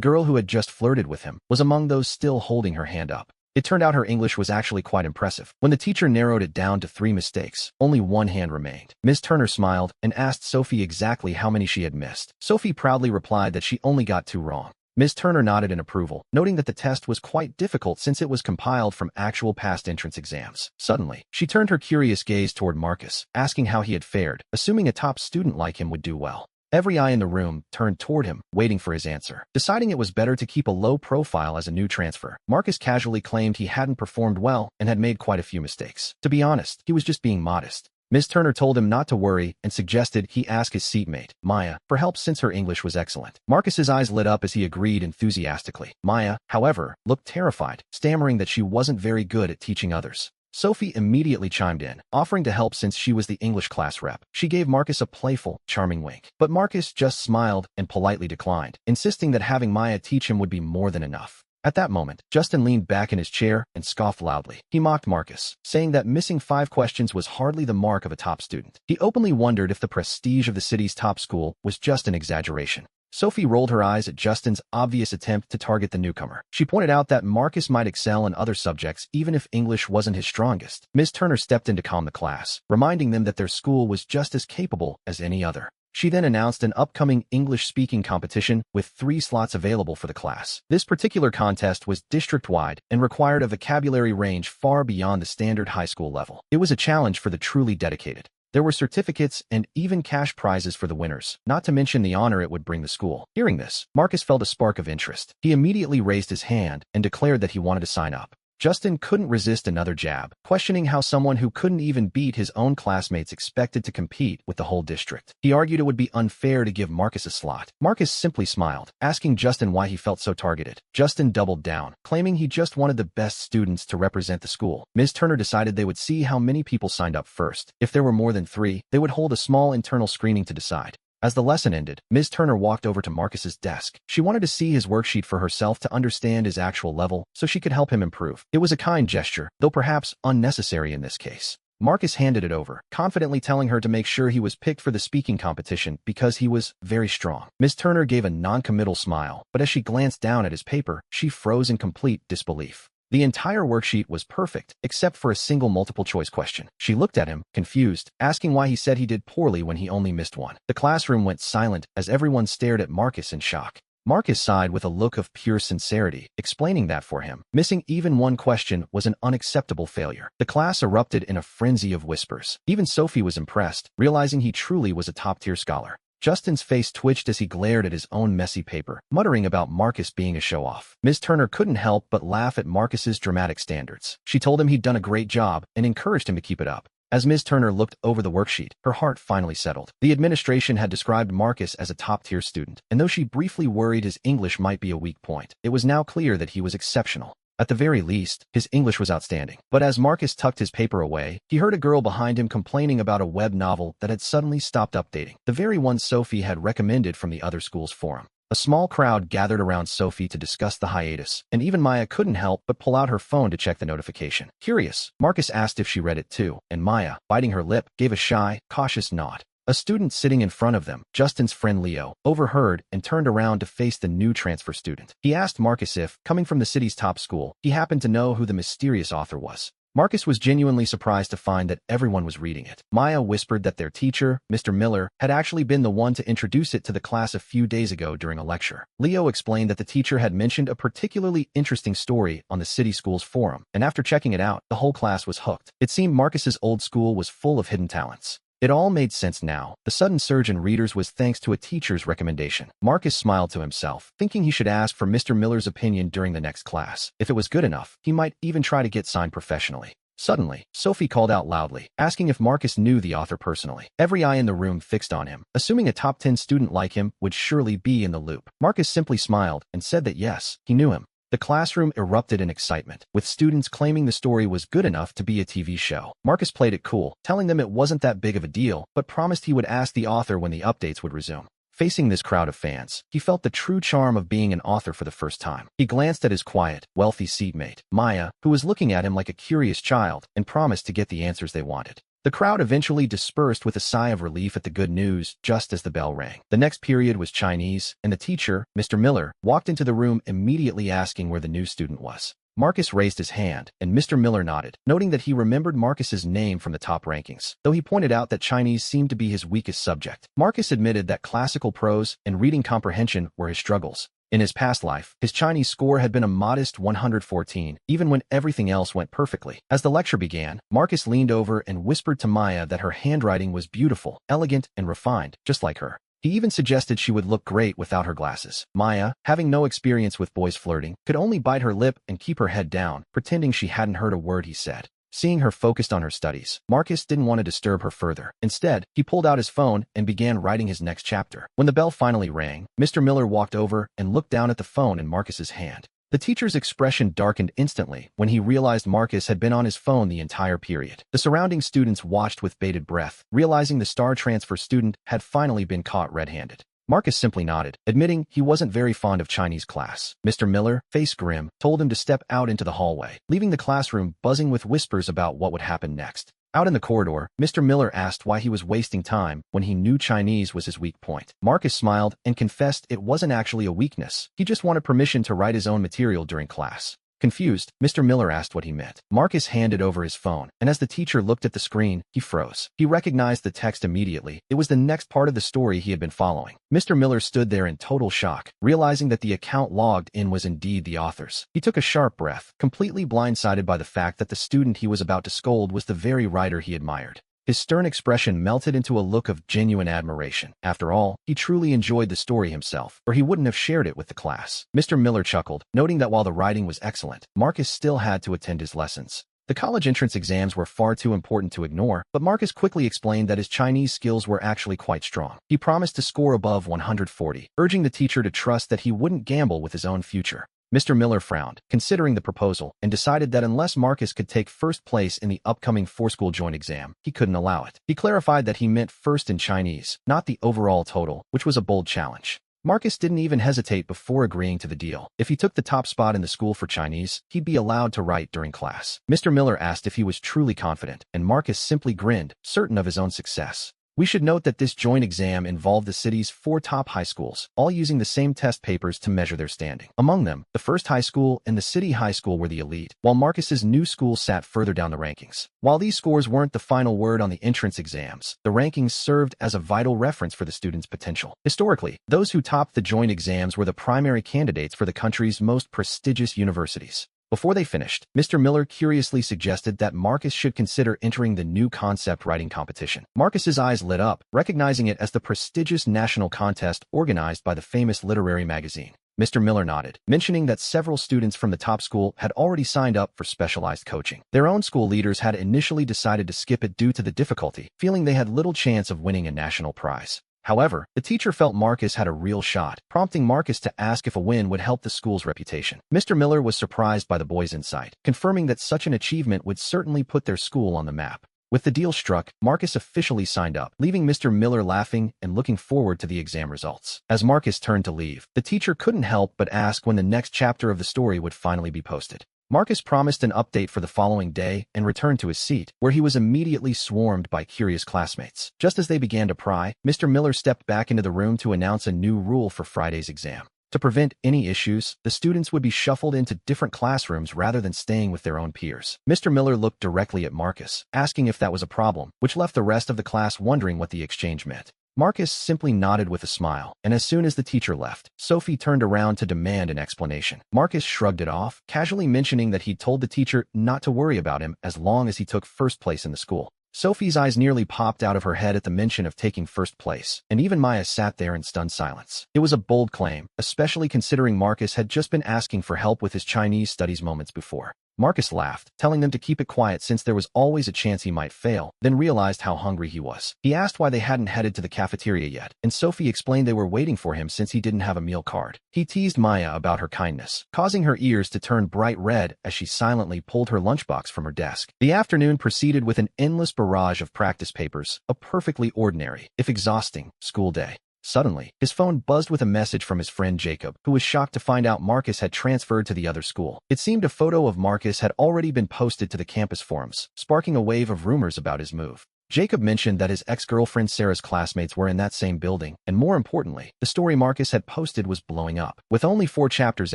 girl who had just flirted with him, was among those still holding her hand up. It turned out her English was actually quite impressive. When the teacher narrowed it down to 3 mistakes, only 1 hand remained. Miss Turner smiled and asked Sophie exactly how many she had missed. Sophie proudly replied that she only got 2 wrong. Miss Turner nodded in approval, noting that the test was quite difficult since it was compiled from actual past entrance exams. Suddenly, she turned her curious gaze toward Marcus, asking how he had fared, assuming a top student like him would do well. Every eye in the room turned toward him, waiting for his answer. Deciding it was better to keep a low profile as a new transfer, Marcus casually claimed he hadn't performed well and had made quite a few mistakes. To be honest, he was just being modest. Miss Turner told him not to worry and suggested he ask his seatmate, Maya, for help since her English was excellent. Marcus's eyes lit up as he agreed enthusiastically. Maya, however, looked terrified, stammering that she wasn't very good at teaching others. Sophie immediately chimed in, offering to help since she was the English class rep. She gave Marcus a playful, charming wink. But Marcus just smiled and politely declined, insisting that having Maya teach him would be more than enough. At that moment, Justin leaned back in his chair and scoffed loudly. He mocked Marcus, saying that missing 5 questions was hardly the mark of a top student. He openly wondered if the prestige of the city's top school was just an exaggeration. Sophie rolled her eyes at Justin's obvious attempt to target the newcomer. She pointed out that Marcus might excel in other subjects even if English wasn't his strongest. Miss Turner stepped in to calm the class, reminding them that their school was just as capable as any other. She then announced an upcoming English-speaking competition with 3 slots available for the class. This particular contest was district-wide and required a vocabulary range far beyond the standard high school level. It was a challenge for the truly dedicated. There were certificates and even cash prizes for the winners, not to mention the honor it would bring the school. Hearing this, Marcus felt a spark of interest. He immediately raised his hand and declared that he wanted to sign up. Justin couldn't resist another jab, questioning how someone who couldn't even beat his own classmates expected to compete with the whole district. He argued it would be unfair to give Marcus a slot. Marcus simply smiled, asking Justin why he felt so targeted. Justin doubled down, claiming he just wanted the best students to represent the school. Ms. Turner decided they would see how many people signed up first. If there were more than 3, they would hold a small internal screening to decide. As the lesson ended, Ms. Turner walked over to Marcus's desk. She wanted to see his worksheet for herself to understand his actual level so she could help him improve. It was a kind gesture, though perhaps unnecessary in this case. Marcus handed it over, confidently telling her to make sure he was picked for the speaking competition because he was very strong. Ms. Turner gave a non-committal smile, but as she glanced down at his paper, she froze in complete disbelief. The entire worksheet was perfect, except for a single multiple-choice question. She looked at him, confused, asking why he said he did poorly when he only missed one. The classroom went silent as everyone stared at Marcus in shock. Marcus sighed with a look of pure sincerity, explaining that for him, missing even one question was an unacceptable failure. The class erupted in a frenzy of whispers. Even Sophie was impressed, realizing he truly was a top-tier scholar. Justin's face twitched as he glared at his own messy paper, muttering about Marcus being a show-off. Ms. Turner couldn't help but laugh at Marcus's dramatic standards. She told him he'd done a great job and encouraged him to keep it up. As Ms. Turner looked over the worksheet, her heart finally settled. The administration had described Marcus as a top-tier student, and though she briefly worried his English might be a weak point, it was now clear that he was exceptional. At the very least, his English was outstanding. But as Marcus tucked his paper away, he heard a girl behind him complaining about a web novel that had suddenly stopped updating, the very one Sophie had recommended from the other school's forum. A small crowd gathered around Sophie to discuss the hiatus, and even Maya couldn't help but pull out her phone to check the notification. Curious, Marcus asked if she read it too, and Maya, biting her lip, gave a shy, cautious nod. A student sitting in front of them, Justin's friend Leo, overheard and turned around to face the new transfer student. He asked Marcus if, coming from the city's top school, he happened to know who the mysterious author was. Marcus was genuinely surprised to find that everyone was reading it. Maya whispered that their teacher, Mr. Miller, had actually been the one to introduce it to the class a few days ago during a lecture. Leo explained that the teacher had mentioned a particularly interesting story on the city school's forum, and after checking it out, the whole class was hooked. It seemed Marcus's old school was full of hidden talents. It all made sense now. The sudden surge in readers was thanks to a teacher's recommendation. Marcus smiled to himself, thinking he should ask for Mr. Miller's opinion during the next class. If it was good enough, he might even try to get signed professionally. Suddenly, Sophie called out loudly, asking if Marcus knew the author personally. Every eye in the room fixed on him, assuming a top 10 student like him would surely be in the loop. Marcus simply smiled and said that yes, he knew him. The classroom erupted in excitement, with students claiming the story was good enough to be a TV show. Marcus played it cool, telling them it wasn't that big of a deal, but promised he would ask the author when the updates would resume. Facing this crowd of fans, he felt the true charm of being an author for the first time. He glanced at his quiet, wealthy seatmate, Maya, who was looking at him like a curious child, and promised to get the answers they wanted. The crowd eventually dispersed with a sigh of relief at the good news just as the bell rang. The next period was Chinese, and the teacher, Mr. Miller, walked into the room immediately asking where the new student was. Marcus raised his hand, and Mr. Miller nodded, noting that he remembered Marcus's name from the top rankings, though he pointed out that Chinese seemed to be his weakest subject. Marcus admitted that classical prose and reading comprehension were his struggles. In his past life, his Chinese score had been a modest 114, even when everything else went perfectly. As the lecture began, Marcus leaned over and whispered to Maya that her handwriting was beautiful, elegant, and refined, just like her. He even suggested she would look great without her glasses. Maya, having no experience with boys flirting, could only bite her lip and keep her head down, pretending she hadn't heard a word he said. Seeing her focused on her studies, Marcus didn't want to disturb her further. Instead, he pulled out his phone and began writing his next chapter. When the bell finally rang, Mr. Miller walked over and looked down at the phone in Marcus's hand. The teacher's expression darkened instantly when he realized Marcus had been on his phone the entire period. The surrounding students watched with bated breath, realizing the star transfer student had finally been caught red-handed. Marcus simply nodded, admitting he wasn't very fond of Chinese class. Mr. Miller, face grim, told him to step out into the hallway, leaving the classroom buzzing with whispers about what would happen next. Out in the corridor, Mr. Miller asked why he was wasting time when he knew Chinese was his weak point. Marcus smiled and confessed it wasn't actually a weakness. He just wanted permission to write his own material during class. Confused, Mr. Miller asked what he meant. Marcus handed over his phone, and as the teacher looked at the screen, he froze. He recognized the text immediately. It was the next part of the story he had been following. Mr. Miller stood there in total shock, realizing that the account logged in was indeed the author's. He took a sharp breath, completely blindsided by the fact that the student he was about to scold was the very writer he admired. His stern expression melted into a look of genuine admiration. After all, he truly enjoyed the story himself, or he wouldn't have shared it with the class. Mr. Miller chuckled, noting that while the writing was excellent, Marcus still had to attend his lessons. The college entrance exams were far too important to ignore, but Marcus quickly explained that his Chinese skills were actually quite strong. He promised to score above 140, urging the teacher to trust that he wouldn't gamble with his own future. Mr. Miller frowned, considering the proposal, and decided that unless Marcus could take first place in the upcoming four-school joint exam, he couldn't allow it. He clarified that he meant first in Chinese, not the overall total, which was a bold challenge. Marcus didn't even hesitate before agreeing to the deal. If he took the top spot in the school for Chinese, he'd be allowed to write during class. Mr. Miller asked if he was truly confident, and Marcus simply grinned, certain of his own success. We should note that this joint exam involved the city's 4 top high schools, all using the same test papers to measure their standing. Among them, the First High School and the City High School were the elite, while Marcus's new school sat further down the rankings. While these scores weren't the final word on the entrance exams, the rankings served as a vital reference for the student's potential. Historically, those who topped the joint exams were the primary candidates for the country's most prestigious universities. Before they finished, Mr. Miller curiously suggested that Marcus should consider entering the new concept writing competition. Marcus's eyes lit up, recognizing it as the prestigious national contest organized by the famous literary magazine. Mr. Miller nodded, mentioning that several students from the top school had already signed up for specialized coaching. Their own school leaders had initially decided to skip it due to the difficulty, feeling they had little chance of winning a national prize. However, the teacher felt Marcus had a real shot, prompting Marcus to ask if a win would help the school's reputation. Mr. Miller was surprised by the boy's insight, confirming that such an achievement would certainly put their school on the map. With the deal struck, Marcus officially signed up, leaving Mr. Miller laughing and looking forward to the exam results. As Marcus turned to leave, the teacher couldn't help but ask when the next chapter of the story would finally be posted. Marcus promised an update for the following day and returned to his seat, where he was immediately swarmed by curious classmates. Just as they began to pry, Mr. Miller stepped back into the room to announce a new rule for Friday's exam. To prevent any issues, the students would be shuffled into different classrooms rather than staying with their own peers. Mr. Miller looked directly at Marcus, asking if that was a problem, which left the rest of the class wondering what the exchange meant. Marcus simply nodded with a smile, and as soon as the teacher left, Sophie turned around to demand an explanation. Marcus shrugged it off, casually mentioning that he'd told the teacher not to worry about him as long as he took first place in the school. Sophie's eyes nearly popped out of her head at the mention of taking first place, and even Maya sat there in stunned silence. It was a bold claim, especially considering Marcus had just been asking for help with his Chinese studies moments before. Marcus laughed, telling them to keep it quiet since there was always a chance he might fail, then realized how hungry he was. He asked why they hadn't headed to the cafeteria yet, and Sophie explained they were waiting for him since he didn't have a meal card. He teased Maya about her kindness, causing her ears to turn bright red as she silently pulled her lunchbox from her desk. The afternoon proceeded with an endless barrage of practice papers, a perfectly ordinary, if exhausting, school day. Suddenly, his phone buzzed with a message from his friend Jacob, who was shocked to find out Marcus had transferred to the other school. It seemed a photo of Marcus had already been posted to the campus forums, sparking a wave of rumors about his move. Jacob mentioned that his ex-girlfriend Sarah's classmates were in that same building, and more importantly, the story Marcus had posted was blowing up. With only 4 chapters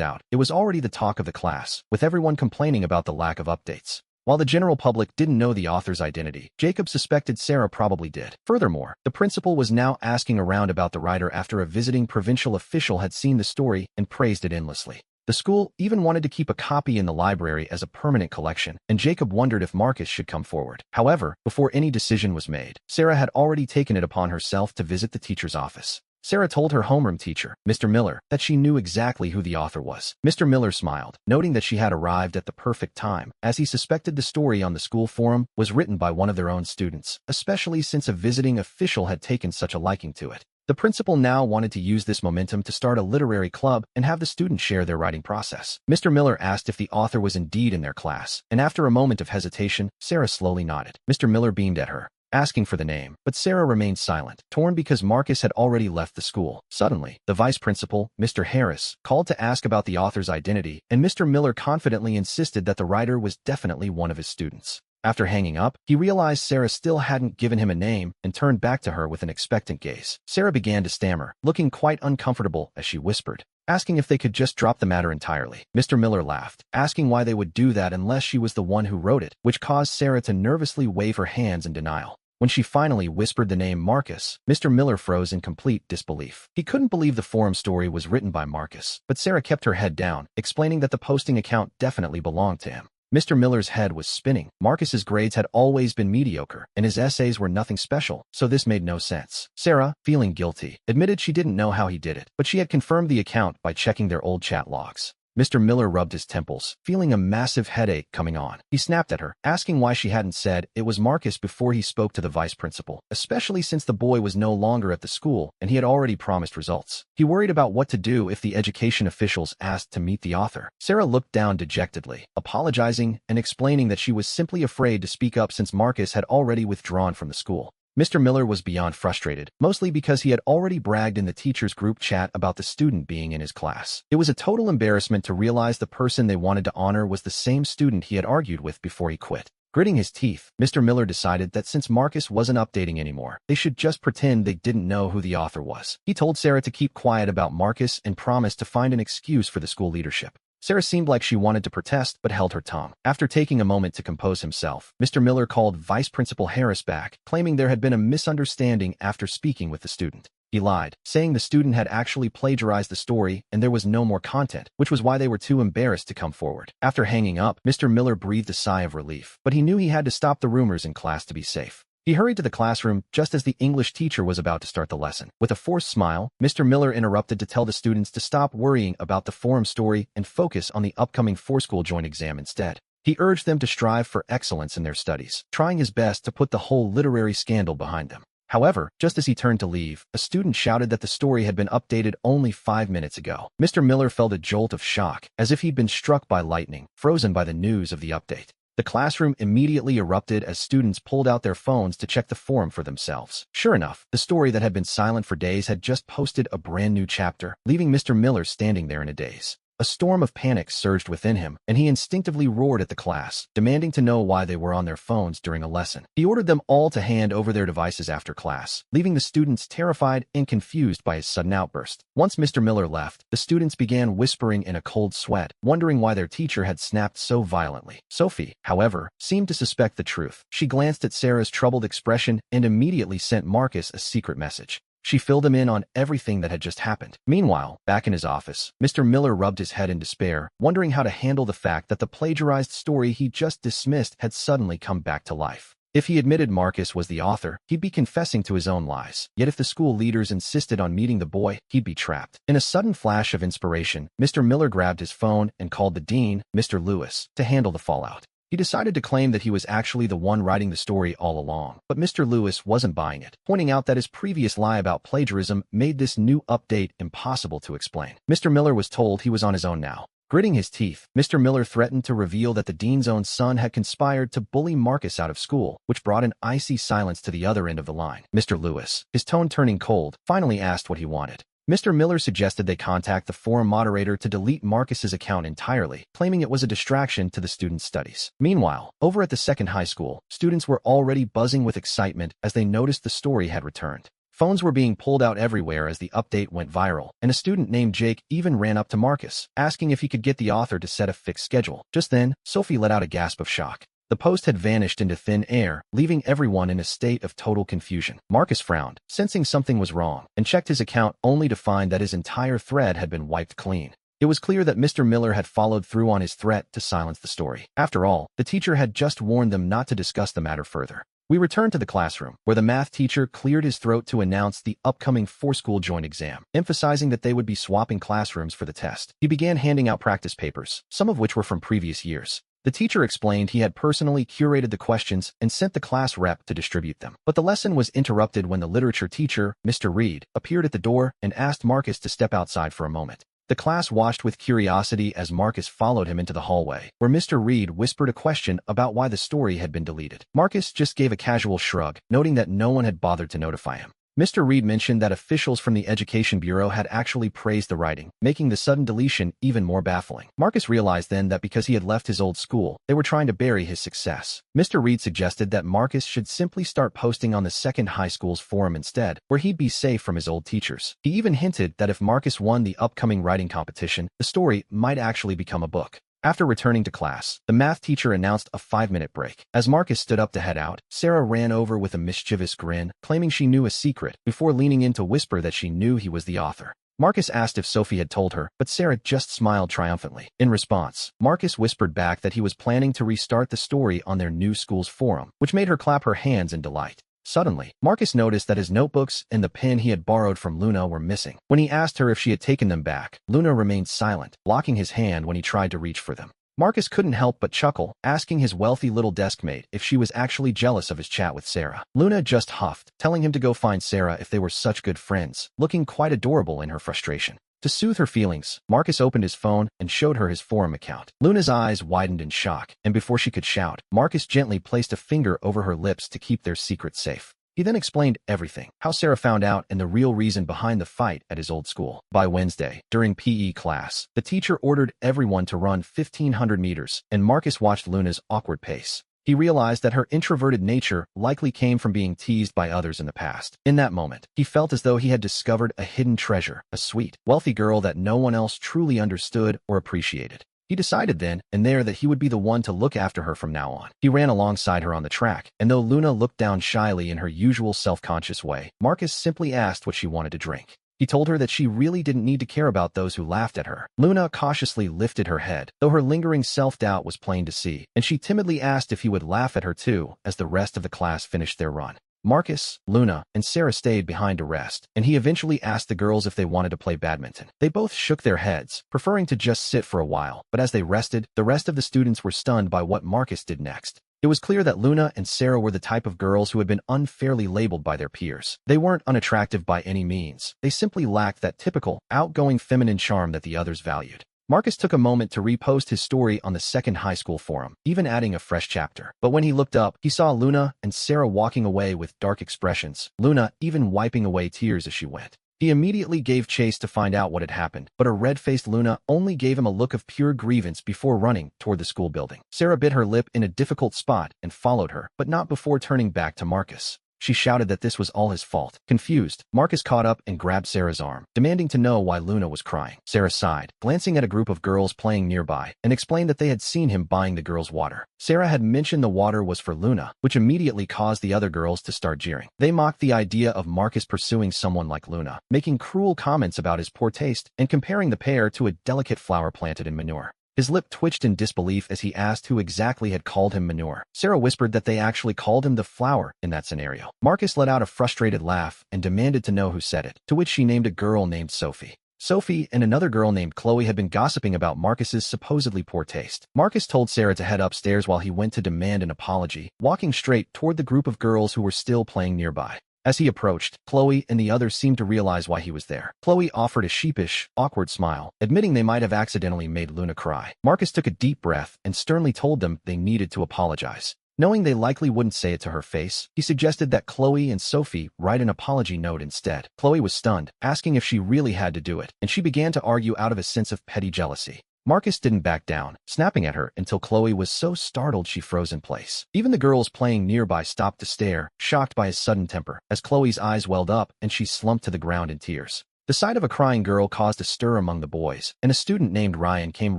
out, it was already the talk of the class, with everyone complaining about the lack of updates. While the general public didn't know the author's identity, Jacob suspected Sarah probably did. Furthermore, the principal was now asking around about the writer after a visiting provincial official had seen the story and praised it endlessly. The school even wanted to keep a copy in the library as a permanent collection, and Jacob wondered if Marcus should come forward. However, before any decision was made, Sarah had already taken it upon herself to visit the teacher's office. Sarah told her homeroom teacher, Mr. Miller, that she knew exactly who the author was. Mr. Miller smiled, noting that she had arrived at the perfect time, as he suspected the story on the school forum was written by one of their own students, especially since a visiting official had taken such a liking to it. The principal now wanted to use this momentum to start a literary club and have the students share their writing process. Mr. Miller asked if the author was indeed in their class, and after a moment of hesitation, Sarah slowly nodded. Mr. Miller beamed at her, asking for the name, but Sarah remained silent, torn because Marcus had already left the school. Suddenly, the vice principal, Mr. Harris, called to ask about the author's identity, and Mr. Miller confidently insisted that the writer was definitely one of his students. After hanging up, he realized Sarah still hadn't given him a name and turned back to her with an expectant gaze. Sarah began to stammer, looking quite uncomfortable as she whispered, asking if they could just drop the matter entirely. Mr. Miller laughed, asking why they would do that unless she was the one who wrote it, which caused Sarah to nervously wave her hands in denial. When she finally whispered the name Marcus, Mr. Miller froze in complete disbelief. He couldn't believe the forum story was written by Marcus, but Sarah kept her head down, explaining that the posting account definitely belonged to him. Mr. Miller's head was spinning. Marcus's grades had always been mediocre, and his essays were nothing special, so this made no sense. Sarah, feeling guilty, admitted she didn't know how he did it, but she had confirmed the account by checking their old chat logs. Mr. Miller rubbed his temples, feeling a massive headache coming on. He snapped at her, asking why she hadn't said it was Marcus before he spoke to the vice principal, especially since the boy was no longer at the school and he had already promised results. He worried about what to do if the education officials asked to meet the author. Sarah looked down dejectedly, apologizing and explaining that she was simply afraid to speak up since Marcus had already withdrawn from the school. Mr. Miller was beyond frustrated, mostly because he had already bragged in the teacher's group chat about the student being in his class. It was a total embarrassment to realize the person they wanted to honor was the same student he had argued with before he quit. Gritting his teeth, Mr. Miller decided that since Marcus wasn't updating anymore, they should just pretend they didn't know who the author was. He told Sarah to keep quiet about Marcus and promised to find an excuse for the school leadership. Sarah seemed like she wanted to protest but held her tongue. After taking a moment to compose himself, Mr. Miller called Vice Principal Harris back, claiming there had been a misunderstanding after speaking with the student. He lied, saying the student had actually plagiarized the story and there was no more content, which was why they were too embarrassed to come forward. After hanging up, Mr. Miller breathed a sigh of relief, but he knew he had to stop the rumors in class to be safe. He hurried to the classroom just as the English teacher was about to start the lesson. With a forced smile, Mr. Miller interrupted to tell the students to stop worrying about the forum story and focus on the upcoming four-school joint exam instead. He urged them to strive for excellence in their studies, trying his best to put the whole literary scandal behind them. However, just as he turned to leave, a student shouted that the story had been updated only 5 minutes ago. Mr. Miller felt a jolt of shock, as if he'd been struck by lightning, frozen by the news of the update. The classroom immediately erupted as students pulled out their phones to check the forum for themselves. Sure enough, the story that had been silent for days had just posted a brand new chapter, leaving Mr. Miller standing there in a daze. A storm of panic surged within him, and he instinctively roared at the class, demanding to know why they were on their phones during a lesson. He ordered them all to hand over their devices after class, leaving the students terrified and confused by his sudden outburst. Once Mr. Miller left, the students began whispering in a cold sweat, wondering why their teacher had snapped so violently. Sophie, however, seemed to suspect the truth. She glanced at Sarah's troubled expression and immediately sent Marcus a secret message. She filled him in on everything that had just happened. Meanwhile, back in his office, Mr. Miller rubbed his head in despair, wondering how to handle the fact that the plagiarized story he just dismissed had suddenly come back to life. If he admitted Marcus was the author, he'd be confessing to his own lies. Yet if the school leaders insisted on meeting the boy, he'd be trapped. In a sudden flash of inspiration, Mr. Miller grabbed his phone and called the dean, Mr. Lewis, to handle the fallout. He decided to claim that he was actually the one writing the story all along, but Mr. Lewis wasn't buying it, pointing out that his previous lie about plagiarism made this new update impossible to explain. Mr. Miller was told he was on his own now. Gritting his teeth, Mr. Miller threatened to reveal that the dean's own son had conspired to bully Marcus out of school, which brought an icy silence to the other end of the line. Mr. Lewis, his tone turning cold, finally asked what he wanted. Mr. Miller suggested they contact the forum moderator to delete Marcus's account entirely, claiming it was a distraction to the students' studies. Meanwhile, over at the second high school, students were already buzzing with excitement as they noticed the story had returned. Phones were being pulled out everywhere as the update went viral, and a student named Jake even ran up to Marcus, asking if he could get the author to set a fixed schedule. Just then, Sophie let out a gasp of shock. The post had vanished into thin air, leaving everyone in a state of total confusion. Marcus frowned, sensing something was wrong, and checked his account only to find that his entire thread had been wiped clean. It was clear that Mr. Miller had followed through on his threat to silence the story. After all, the teacher had just warned them not to discuss the matter further. We returned to the classroom, where the math teacher cleared his throat to announce the upcoming four-school joint exam, emphasizing that they would be swapping classrooms for the test. He began handing out practice papers, some of which were from previous years. The teacher explained he had personally curated the questions and sent the class rep to distribute them. But the lesson was interrupted when the literature teacher, Mr. Reed, appeared at the door and asked Marcus to step outside for a moment. The class watched with curiosity as Marcus followed him into the hallway, where Mr. Reed whispered a question about why the story had been deleted. Marcus just gave a casual shrug, noting that no one had bothered to notify him. Mr. Reed mentioned that officials from the Education Bureau had actually praised the writing, making the sudden deletion even more baffling. Marcus realized then that because he had left his old school, they were trying to bury his success. Mr. Reed suggested that Marcus should simply start posting on the second high school's forum instead, where he'd be safe from his old teachers. He even hinted that if Marcus won the upcoming writing competition, the story might actually become a book. After returning to class, the math teacher announced a 5-minute break. As Marcus stood up to head out, Sarah ran over with a mischievous grin, claiming she knew a secret, before leaning in to whisper that she knew he was the author. Marcus asked if Sophie had told her, but Sarah just smiled triumphantly. In response, Marcus whispered back that he was planning to restart the story on their new school's forum, which made her clap her hands in delight. Suddenly, Marcus noticed that his notebooks and the pen he had borrowed from Luna were missing. When he asked her if she had taken them back, Luna remained silent, blocking his hand when he tried to reach for them. Marcus couldn't help but chuckle, asking his wealthy little deskmate if she was actually jealous of his chat with Sarah. Luna just huffed, telling him to go find Sarah if they were such good friends, looking quite adorable in her frustration. To soothe her feelings, Marcus opened his phone and showed her his forum account. Luna's eyes widened in shock, and before she could shout, Marcus gently placed a finger over her lips to keep their secret safe. He then explained everything, how Sarah found out and the real reason behind the fight at his old school. By Wednesday, during PE class, the teacher ordered everyone to run 1,500 meters, and Marcus watched Luna's awkward pace. He realized that her introverted nature likely came from being teased by others in the past. In that moment, he felt as though he had discovered a hidden treasure, a sweet, wealthy girl that no one else truly understood or appreciated. He decided then and there that he would be the one to look after her from now on. He ran alongside her on the track, and though Luna looked down shyly in her usual self-conscious way, Marcus simply asked what she wanted to drink. He told her that she really didn't need to care about those who laughed at her. Luna cautiously lifted her head, though her lingering self-doubt was plain to see, and she timidly asked if he would laugh at her too as the rest of the class finished their run. Marcus, Luna, and Sarah stayed behind to rest, and he eventually asked the girls if they wanted to play badminton. They both shook their heads, preferring to just sit for a while, but as they rested, the rest of the students were stunned by what Marcus did next. It was clear that Luna and Sarah were the type of girls who had been unfairly labeled by their peers. They weren't unattractive by any means. They simply lacked that typical, outgoing feminine charm that the others valued. Marcus took a moment to repost his story on the second high school forum, even adding a fresh chapter. But when he looked up, he saw Luna and Sarah walking away with dark expressions, Luna even wiping away tears as she went. He immediately gave chase to find out what had happened, but a red-faced Luna only gave him a look of pure grievance before running toward the school building. Sarah bit her lip in a difficult spot and followed her, but not before turning back to Marcus. She shouted that this was all his fault. Confused, Marcus caught up and grabbed Sarah's arm, demanding to know why Luna was crying. Sarah sighed, glancing at a group of girls playing nearby, and explained that they had seen him buying the girls water. Sarah had mentioned the water was for Luna, which immediately caused the other girls to start jeering. They mocked the idea of Marcus pursuing someone like Luna, making cruel comments about his poor taste and comparing the pair to a delicate flower planted in manure. His lip twitched in disbelief as he asked who exactly had called him manure. Sarah whispered that they actually called him the flower in that scenario. Marcus let out a frustrated laugh and demanded to know who said it, to which she named a girl named Sophie. Sophie and another girl named Chloe had been gossiping about Marcus's supposedly poor taste. Marcus told Sarah to head upstairs while he went to demand an apology, walking straight toward the group of girls who were still playing nearby. As he approached, Chloe and the others seemed to realize why he was there. Chloe offered a sheepish, awkward smile, admitting they might have accidentally made Luna cry. Marcus took a deep breath and sternly told them they needed to apologize. Knowing they likely wouldn't say it to her face, he suggested that Chloe and Sophie write an apology note instead. Chloe was stunned, asking if she really had to do it, and she began to argue out of a sense of petty jealousy. Marcus didn't back down, snapping at her until Chloe was so startled she froze in place. Even the girls playing nearby stopped to stare, shocked by his sudden temper, as Chloe's eyes welled up and she slumped to the ground in tears. The sight of a crying girl caused a stir among the boys, and a student named Ryan came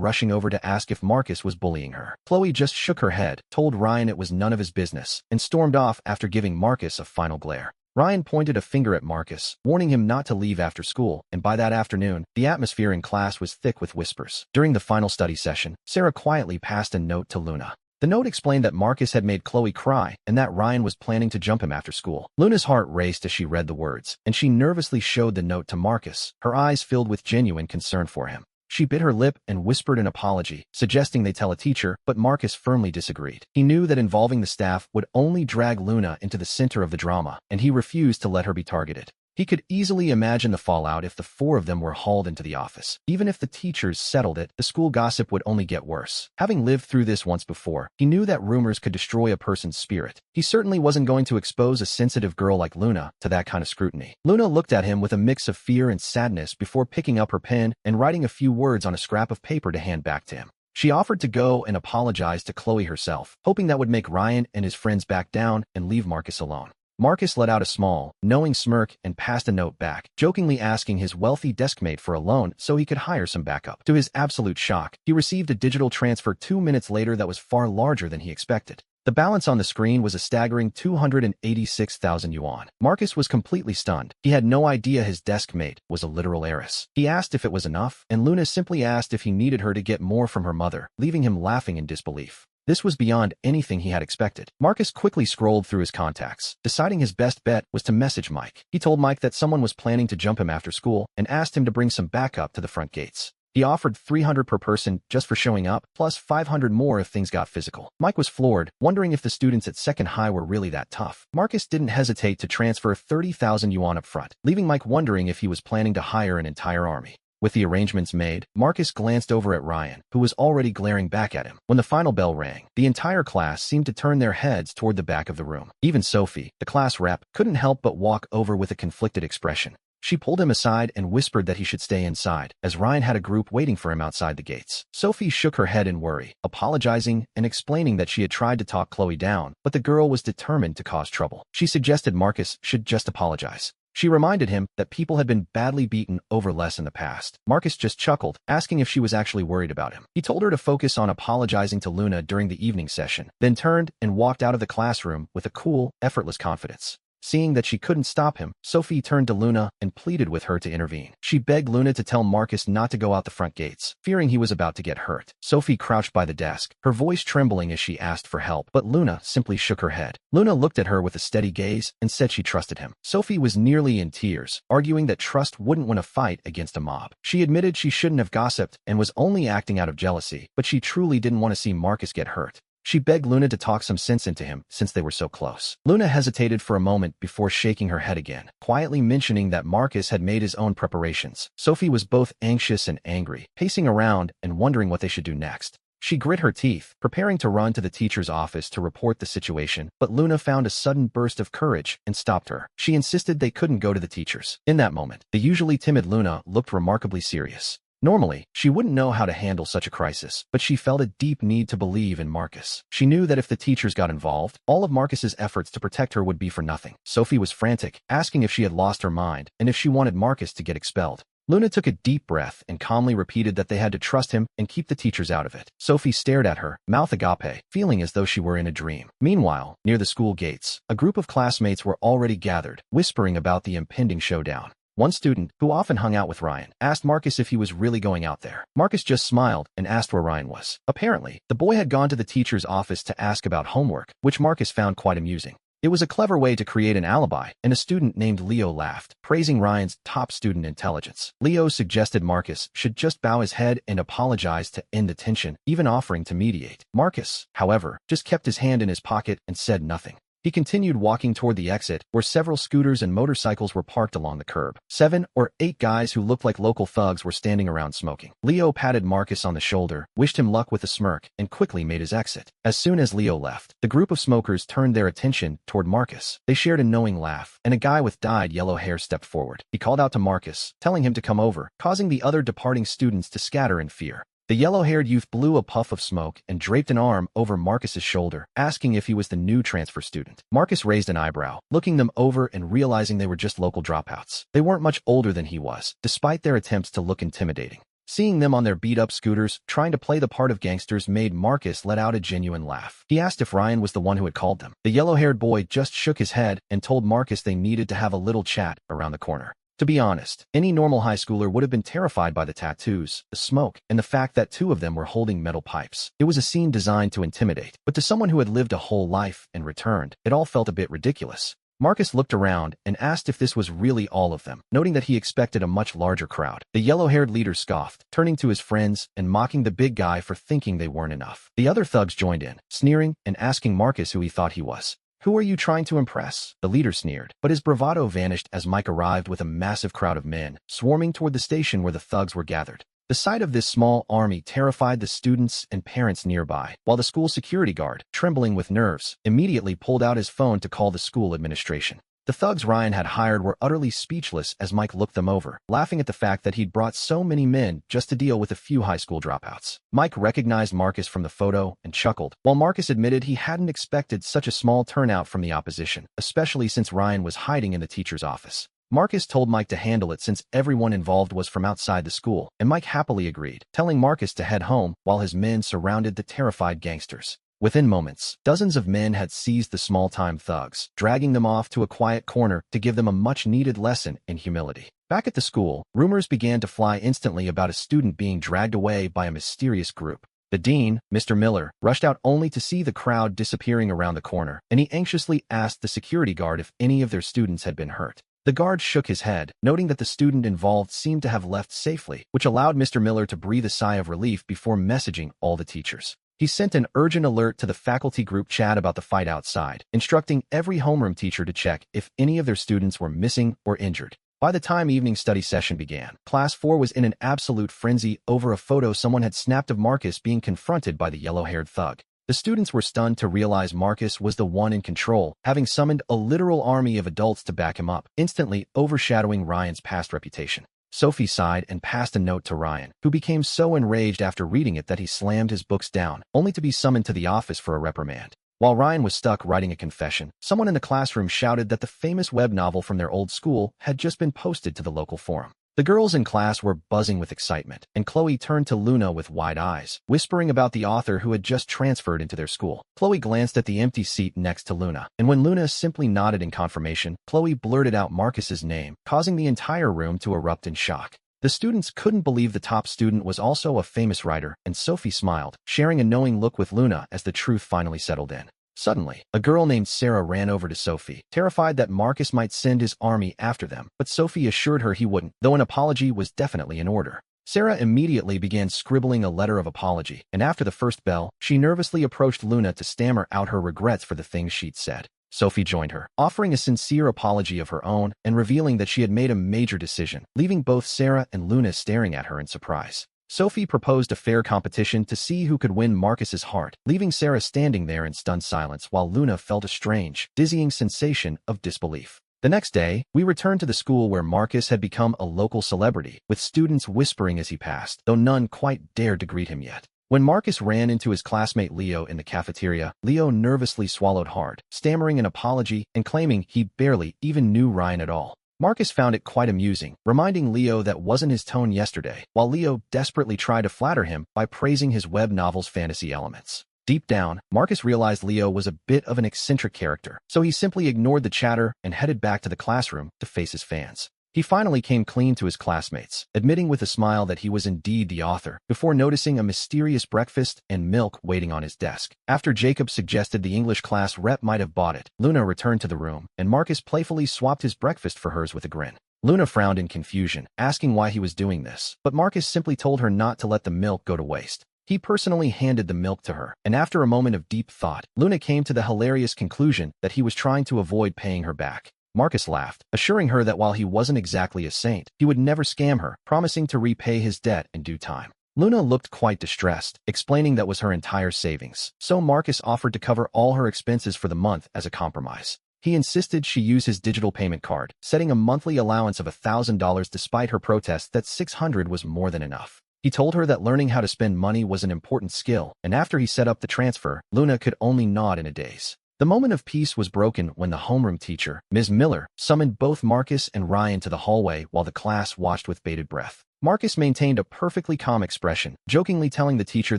rushing over to ask if Marcus was bullying her. Chloe just shook her head, told Ryan it was none of his business, and stormed off after giving Marcus a final glare. Ryan pointed a finger at Marcus, warning him not to leave after school, and by that afternoon, the atmosphere in class was thick with whispers. During the final study session, Sarah quietly passed a note to Luna. The note explained that Marcus had made Chloe cry and that Ryan was planning to jump him after school. Luna's heart raced as she read the words, and she nervously showed the note to Marcus, her eyes filled with genuine concern for him. She bit her lip and whispered an apology, suggesting they tell a teacher, but Marcus firmly disagreed. He knew that involving the staff would only drag Luna into the center of the drama, and he refused to let her be targeted. He could easily imagine the fallout if the four of them were hauled into the office. Even if the teachers settled it, the school gossip would only get worse. Having lived through this once before, he knew that rumors could destroy a person's spirit. He certainly wasn't going to expose a sensitive girl like Luna to that kind of scrutiny. Luna looked at him with a mix of fear and sadness before picking up her pen and writing a few words on a scrap of paper to hand back to him. She offered to go and apologize to Chloe herself, hoping that would make Ryan and his friends back down and leave Marcus alone. Marcus let out a small, knowing smirk and passed a note back, jokingly asking his wealthy deskmate for a loan so he could hire some backup. To his absolute shock, he received a digital transfer 2 minutes later that was far larger than he expected. The balance on the screen was a staggering 286,000 yuan. Marcus was completely stunned. He had no idea his deskmate was a literal heiress. He asked if it was enough, and Luna simply asked if he needed her to get more from her mother, leaving him laughing in disbelief. This was beyond anything he had expected. Marcus quickly scrolled through his contacts, deciding his best bet was to message Mike. He told Mike that someone was planning to jump him after school and asked him to bring some backup to the front gates. He offered 300 per person just for showing up, plus 500 more if things got physical. Mike was floored, wondering if the students at Second High were really that tough. Marcus didn't hesitate to transfer 30,000 yuan up front, leaving Mike wondering if he was planning to hire an entire army. With the arrangements made, Marcus glanced over at Ryan, who was already glaring back at him. When the final bell rang, the entire class seemed to turn their heads toward the back of the room. Even Sophie, the class rep, couldn't help but walk over with a conflicted expression. She pulled him aside and whispered that he should stay inside, as Ryan had a group waiting for him outside the gates. Sophie shook her head in worry, apologizing and explaining that she had tried to talk Chloe down, but the girl was determined to cause trouble. She suggested Marcus should just apologize. She reminded him that people had been badly beaten over less in the past. Marcus just chuckled, asking if she was actually worried about him. He told her to focus on apologizing to Luna during the evening session, then turned and walked out of the classroom with a cool, effortless confidence. Seeing that she couldn't stop him, Sophie turned to Luna and pleaded with her to intervene. She begged Luna to tell Marcus not to go out the front gates, fearing he was about to get hurt. Sophie crouched by the desk, her voice trembling as she asked for help, but Luna simply shook her head. Luna looked at her with a steady gaze and said she trusted him. Sophie was nearly in tears, arguing that trust wouldn't win a fight against a mob. She admitted she shouldn't have gossiped and was only acting out of jealousy, but she truly didn't want to see Marcus get hurt. She begged Luna to talk some sense into him since they were so close. Luna hesitated for a moment before shaking her head again, quietly mentioning that Marcus had made his own preparations. Sophie was both anxious and angry, pacing around and wondering what they should do next. She grit her teeth, preparing to run to the teacher's office to report the situation, but Luna found a sudden burst of courage and stopped her. She insisted they couldn't go to the teachers. In that moment, the usually timid Luna looked remarkably serious. Normally, she wouldn't know how to handle such a crisis, but she felt a deep need to believe in Marcus. She knew that if the teachers got involved, all of Marcus's efforts to protect her would be for nothing. Sophie was frantic, asking if she had lost her mind and if she wanted Marcus to get expelled. Luna took a deep breath and calmly repeated that they had to trust him and keep the teachers out of it. Sophie stared at her, mouth agape, feeling as though she were in a dream. Meanwhile, near the school gates, a group of classmates were already gathered, whispering about the impending showdown. One student, who often hung out with Ryan, asked Marcus if he was really going out there. Marcus just smiled and asked where Ryan was. Apparently, the boy had gone to the teacher's office to ask about homework, which Marcus found quite amusing. It was a clever way to create an alibi, and a student named Leo laughed, praising Ryan's top student intelligence. Leo suggested Marcus should just bow his head and apologize to end the tension, even offering to mediate. Marcus, however, just kept his hand in his pocket and said nothing. He continued walking toward the exit, where several scooters and motorcycles were parked along the curb. 7 or 8 guys who looked like local thugs were standing around smoking. Leo patted Marcus on the shoulder, wished him luck with a smirk, and quickly made his exit. As soon as Leo left, the group of smokers turned their attention toward Marcus. They shared a knowing laugh, and a guy with dyed yellow hair stepped forward. He called out to Marcus, telling him to come over, causing the other departing students to scatter in fear. The yellow-haired youth blew a puff of smoke and draped an arm over Marcus's shoulder, asking if he was the new transfer student. Marcus raised an eyebrow, looking them over and realizing they were just local dropouts. They weren't much older than he was, despite their attempts to look intimidating. Seeing them on their beat-up scooters, trying to play the part of gangsters made Marcus let out a genuine laugh. He asked if Ryan was the one who had called them. The yellow-haired boy just shook his head and told Marcus they needed to have a little chat around the corner. To be honest, any normal high schooler would have been terrified by the tattoos, the smoke, and the fact that 2 of them were holding metal pipes. It was a scene designed to intimidate, but to someone who had lived a whole life and returned, it all felt a bit ridiculous. Marcus looked around and asked if this was really all of them, noting that he expected a much larger crowd. The yellow-haired leader scoffed, turning to his friends and mocking the big guy for thinking they weren't enough. The other thugs joined in, sneering and asking Marcus who he thought he was. "Who are you trying to impress?" The leader sneered, but his bravado vanished as Mike arrived with a massive crowd of men, swarming toward the station where the thugs were gathered. The sight of this small army terrified the students and parents nearby, while the school security guard, trembling with nerves, immediately pulled out his phone to call the school administration. The thugs Ryan had hired were utterly speechless as Mike looked them over, laughing at the fact that he'd brought so many men just to deal with a few high school dropouts. Mike recognized Marcus from the photo and chuckled, while Marcus admitted he hadn't expected such a small turnout from the opposition, especially since Ryan was hiding in the teacher's office. Marcus told Mike to handle it since everyone involved was from outside the school, and Mike happily agreed, telling Marcus to head home while his men surrounded the terrified gangsters. Within moments, dozens of men had seized the small-time thugs, dragging them off to a quiet corner to give them a much-needed lesson in humility. Back at the school, rumors began to fly instantly about a student being dragged away by a mysterious group. The dean, Mr. Miller, rushed out only to see the crowd disappearing around the corner, and he anxiously asked the security guard if any of their students had been hurt. The guard shook his head, noting that the student involved seemed to have left safely, which allowed Mr. Miller to breathe a sigh of relief before messaging all the teachers. He sent an urgent alert to the faculty group chat about the fight outside, instructing every homeroom teacher to check if any of their students were missing or injured. By the time evening study session began, Class 4 was in an absolute frenzy over a photo someone had snapped of Marcus being confronted by the yellow-haired thug. The students were stunned to realize Marcus was the one in control, having summoned a literal army of adults to back him up, instantly overshadowing Ryan's past reputation. Sophie sighed and passed a note to Ryan, who became so enraged after reading it that he slammed his books down, only to be summoned to the office for a reprimand. While Ryan was stuck writing a confession, someone in the classroom shouted that the famous web novel from their old school had just been posted to the local forum. The girls in class were buzzing with excitement, and Chloe turned to Luna with wide eyes, whispering about the author who had just transferred into their school. Chloe glanced at the empty seat next to Luna, and when Luna simply nodded in confirmation, Chloe blurted out Marcus's name, causing the entire room to erupt in shock. The students couldn't believe the top student was also a famous writer, and Sophie smiled, sharing a knowing look with Luna as the truth finally settled in. Suddenly, a girl named Sarah ran over to Sophie, terrified that Marcus might send his army after them, but Sophie assured her he wouldn't, though an apology was definitely in order. Sarah immediately began scribbling a letter of apology, and after the first bell, she nervously approached Luna to stammer out her regrets for the things she'd said. Sophie joined her, offering a sincere apology of her own and revealing that she had made a major decision, leaving both Sarah and Luna staring at her in surprise. Sophie proposed a fair competition to see who could win Marcus's heart, leaving Sarah standing there in stunned silence while Luna felt a strange, dizzying sensation of disbelief. The next day, we returned to the school where Marcus had become a local celebrity, with students whispering as he passed, though none quite dared to greet him yet. When Marcus ran into his classmate Leo in the cafeteria, Leo nervously swallowed hard, stammering an apology and claiming he barely even knew Ryan at all. Marcus found it quite amusing, reminding Leo that wasn't his tone yesterday, while Leo desperately tried to flatter him by praising his web novel's fantasy elements. Deep down, Marcus realized Leo was a bit of an eccentric character, so he simply ignored the chatter and headed back to the classroom to face his fans. He finally came clean to his classmates, admitting with a smile that he was indeed the author, before noticing a mysterious breakfast and milk waiting on his desk. After Jacob suggested the English class rep might have bought it, Luna returned to the room, and Marcus playfully swapped his breakfast for hers with a grin. Luna frowned in confusion, asking why he was doing this, but Marcus simply told her not to let the milk go to waste. He personally handed the milk to her, and after a moment of deep thought, Luna came to the hilarious conclusion that he was trying to avoid paying her back. Marcus laughed, assuring her that while he wasn't exactly a saint, he would never scam her, promising to repay his debt in due time. Luna looked quite distressed, explaining that was her entire savings, so Marcus offered to cover all her expenses for the month as a compromise. He insisted she use his digital payment card, setting a monthly allowance of $1,000 despite her protest that $600 was more than enough. He told her that learning how to spend money was an important skill, and after he set up the transfer, Luna could only nod in a daze. The moment of peace was broken when the homeroom teacher, Ms. Miller, summoned both Marcus and Ryan to the hallway while the class watched with bated breath. Marcus maintained a perfectly calm expression, jokingly telling the teacher